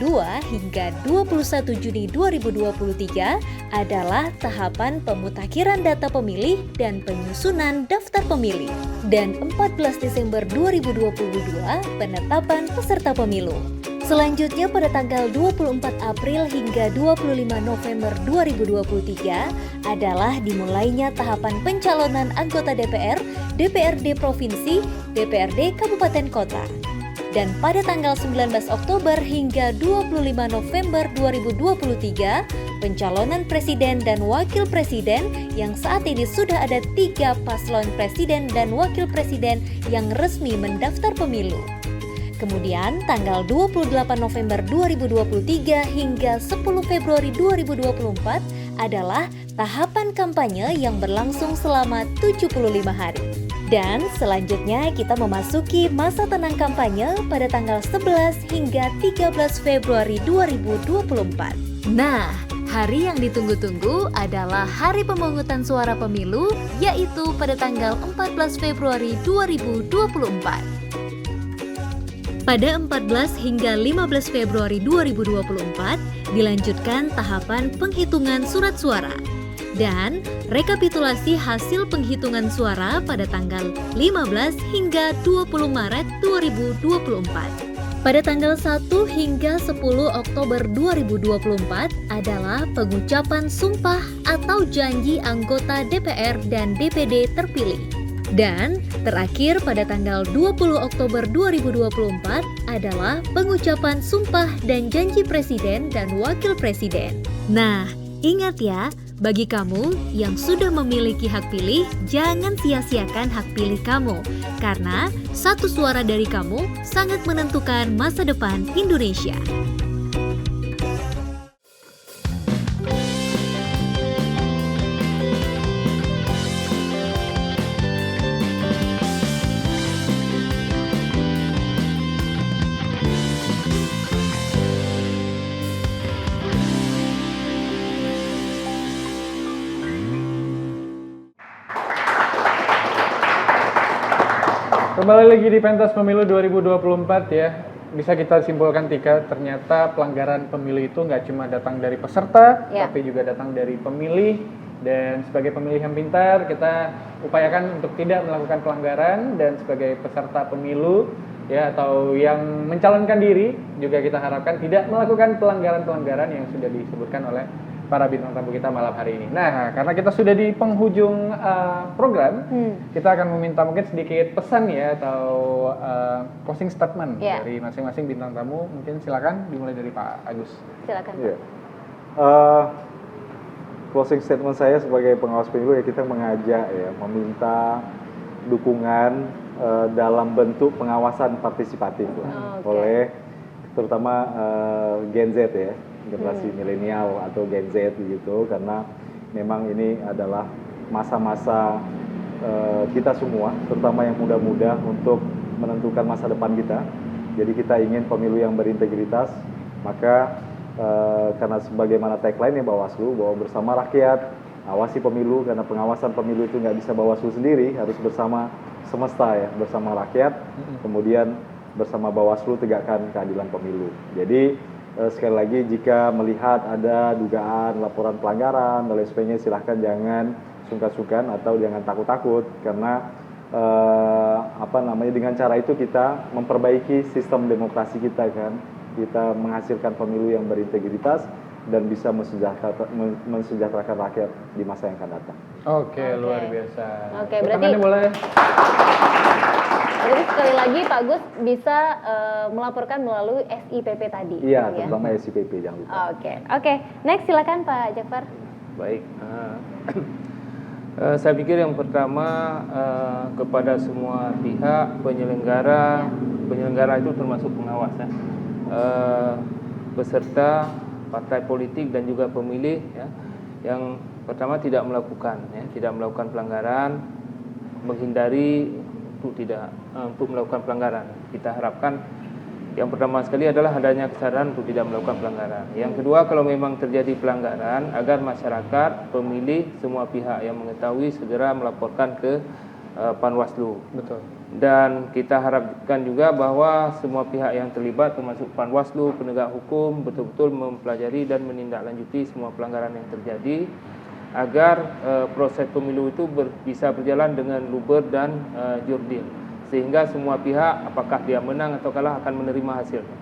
hingga 21 Juni 2023 adalah tahapan pemutakhiran data pemilih dan penyusunan daftar pemilih. Dan 14 Desember 2022 penetapan peserta pemilu. Selanjutnya pada tanggal 24 April hingga 25 November 2023 adalah dimulainya tahapan pencalonan anggota DPR, DPRD Provinsi, DPRD Kabupaten Kota. Dan pada tanggal 19 Oktober hingga 25 November 2023, pencalonan presiden dan wakil presiden yang saat ini sudah ada 3 paslon presiden dan wakil presiden yang resmi mendaftar pemilu. Kemudian tanggal 28 November 2023 hingga 10 Februari 2024 adalah tahapan kampanye yang berlangsung selama 75 hari. Dan selanjutnya kita memasuki masa tenang kampanye pada tanggal 11 hingga 13 Februari 2024. Nah, hari yang ditunggu-tunggu adalah hari pemungutan suara pemilu, yaitu pada tanggal 14 Februari 2024. Pada 14 hingga 15 Februari 2024 dilanjutkan tahapan penghitungan surat suara dan rekapitulasi hasil penghitungan suara pada tanggal 15 hingga 20 Maret 2024. Pada tanggal 1 hingga 10 Oktober 2024 adalah pengucapan sumpah atau janji anggota DPR dan DPD terpilih. Dan terakhir pada tanggal 20 Oktober 2024 adalah pengucapan sumpah dan janji presiden dan wakil presiden. Nah, ingat ya, bagi kamu yang sudah memiliki hak pilih, jangan sia-siakan hak pilih kamu. Karena satu suara dari kamu sangat menentukan masa depan Indonesia. Kembali lagi di Pentas Pemilu 2024 ya. Bisa kita simpulkan Tika, ternyata pelanggaran pemilu itu nggak cuma datang dari peserta, Ya. tapi juga datang dari pemilih Dan sebagai pemilih yang pintar, kita upayakan untuk tidak melakukan pelanggaran, dan sebagai peserta pemilu ya atau yang mencalonkan diri juga kita harapkan tidak melakukan pelanggaran-pelanggaran yang sudah disebutkan oleh para bintang tamu kita malam hari ini. Nah, karena kita sudah di penghujung program, kita akan meminta mungkin sedikit pesan ya atau closing statement dari masing-masing bintang tamu. Mungkin silakan dimulai dari Pak Agus. Silakan. Iya. Closing statement saya sebagai pengawas pemilu ya, kita mengajak ya, meminta dukungan dalam bentuk pengawasan partisipatif oleh terutama Gen Z ya, generasi milenial atau Gen Z gitu, karena memang ini adalah masa-masa kita semua, terutama yang muda-muda, untuk menentukan masa depan kita. Jadi kita ingin pemilu yang berintegritas, maka karena sebagaimana tagline ya Bawaslu, bahwa bersama rakyat awasi pemilu, karena pengawasan pemilu itu nggak bisa Bawaslu sendiri, harus bersama semesta ya, bersama rakyat, kemudian bersama Bawaslu tegakkan keadilan pemilu. Jadi sekali lagi, jika melihat ada dugaan laporan pelanggaran dan lain sebagainya, silahkan jangan sungkan-sungkan atau jangan takut-takut, karena dengan cara itu kita memperbaiki sistem demokrasi kita kan. Kita menghasilkan pemilu yang berintegritas dan bisa mensejahterakan rakyat di masa yang akan datang. Oke, luar biasa. Oke, berarti sekali lagi Pak Gus bisa melaporkan melalui SIPP tadi. Iya, terutama SIPP, jangan lupa. Oke. Next, silakan Pak Jafar. Baik. Saya pikir yang pertama kepada semua pihak penyelenggara itu termasuk pengawas ya. Peserta, partai politik dan juga pemilih ya, yang pertama tidak melakukan pelanggaran, menghindari untuk melakukan pelanggaran. Kita harapkan yang pertama sekali adalah adanya kesadaran untuk tidak melakukan pelanggaran. Yang kedua, kalau memang terjadi pelanggaran, agar masyarakat, pemilih, semua pihak yang mengetahui segera melaporkan ke Panwaslu. Betul. Dan kita harapkan juga bahwa semua pihak yang terlibat, termasuk Panwaslu, penegak hukum, betul-betul mempelajari dan menindaklanjuti semua pelanggaran yang terjadi, agar proses pemilu itu bisa berjalan dengan luber dan jurdil, sehingga semua pihak, apakah dia menang atau kalah, akan menerima hasilnya.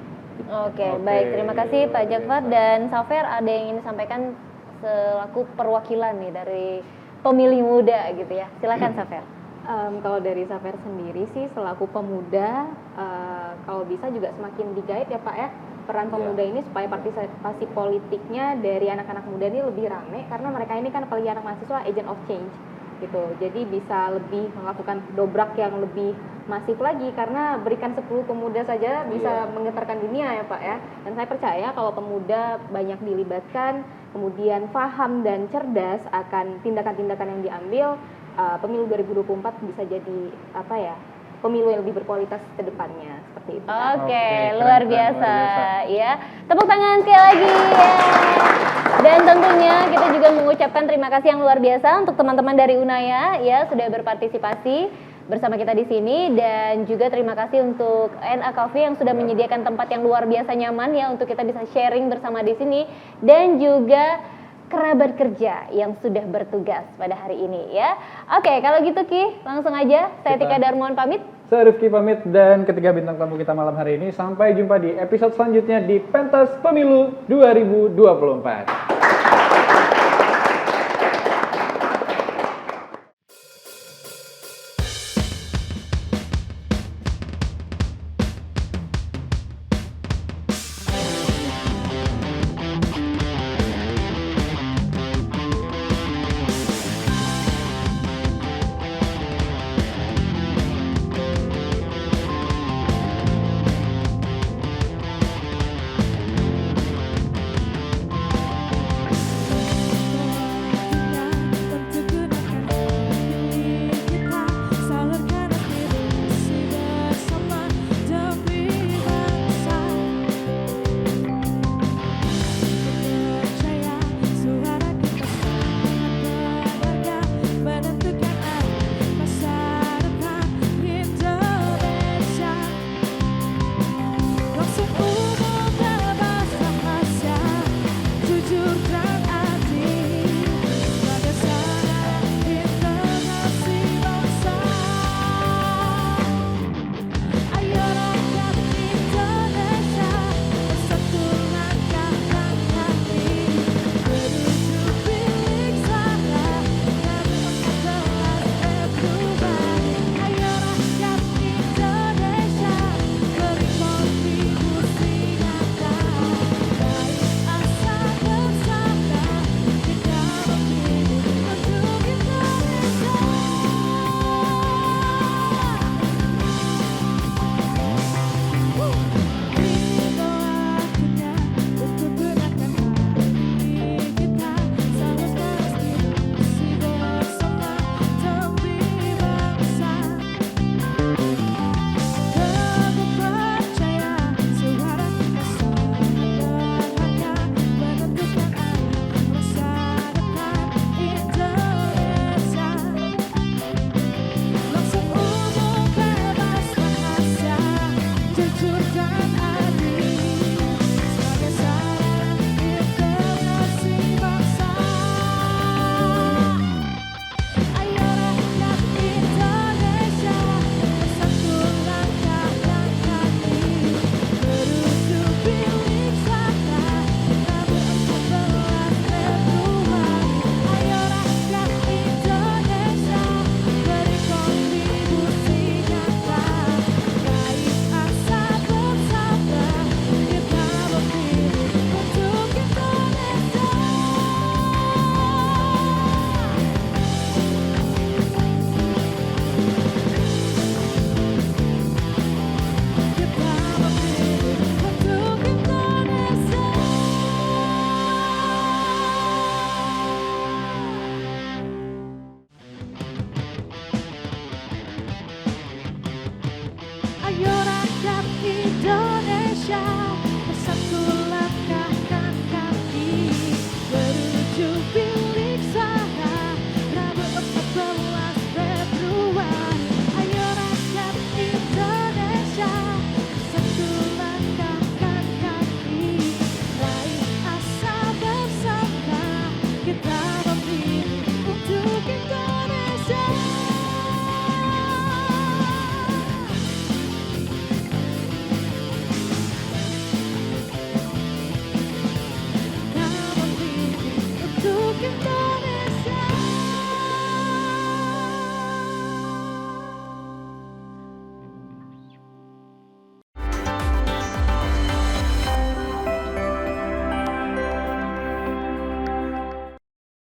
Oke, baik. Terima kasih Pak Jafar. Dan Safer, ada yang ingin disampaikan selaku perwakilan nih dari pemilih muda gitu ya. Silakan Safer. Kalau dari Safer sendiri sih, selaku pemuda, kalau bisa juga semakin digait ya Pak ya, peran pemuda ini supaya partisipasi politiknya dari anak-anak muda ini lebih rame, karena mereka ini kan apalagi anak mahasiswa, agent of change gitu. Jadi bisa lebih melakukan dobrak yang lebih masif lagi, karena berikan 10 pemuda saja bisa menggetarkan dunia ya Pak ya. Dan saya percaya kalau pemuda banyak dilibatkan, kemudian paham dan cerdas akan tindakan-tindakan yang diambil, pemilu 2024 bisa jadi pemilu yang lebih berkualitas ke depannya, seperti itu. Oke, luar biasa ya. Tepuk tangan sekali lagi ya. Dan tentunya kita juga mengucapkan terima kasih yang luar biasa untuk teman-teman dari Unaya ya, sudah berpartisipasi bersama kita di sini, dan juga terima kasih untuk NA Coffee yang sudah menyediakan tempat yang luar biasa nyaman ya untuk kita bisa sharing bersama di sini, dan juga kerabat kerja yang sudah bertugas pada hari ini ya. Oke, kalau gitu Ki, langsung aja saya Tika Darmawan pamit. Saya Rifki pamit, dan ketiga bintang tamu kita malam hari ini, sampai jumpa di episode selanjutnya di Pentas Pemilu 2024. Indonesia.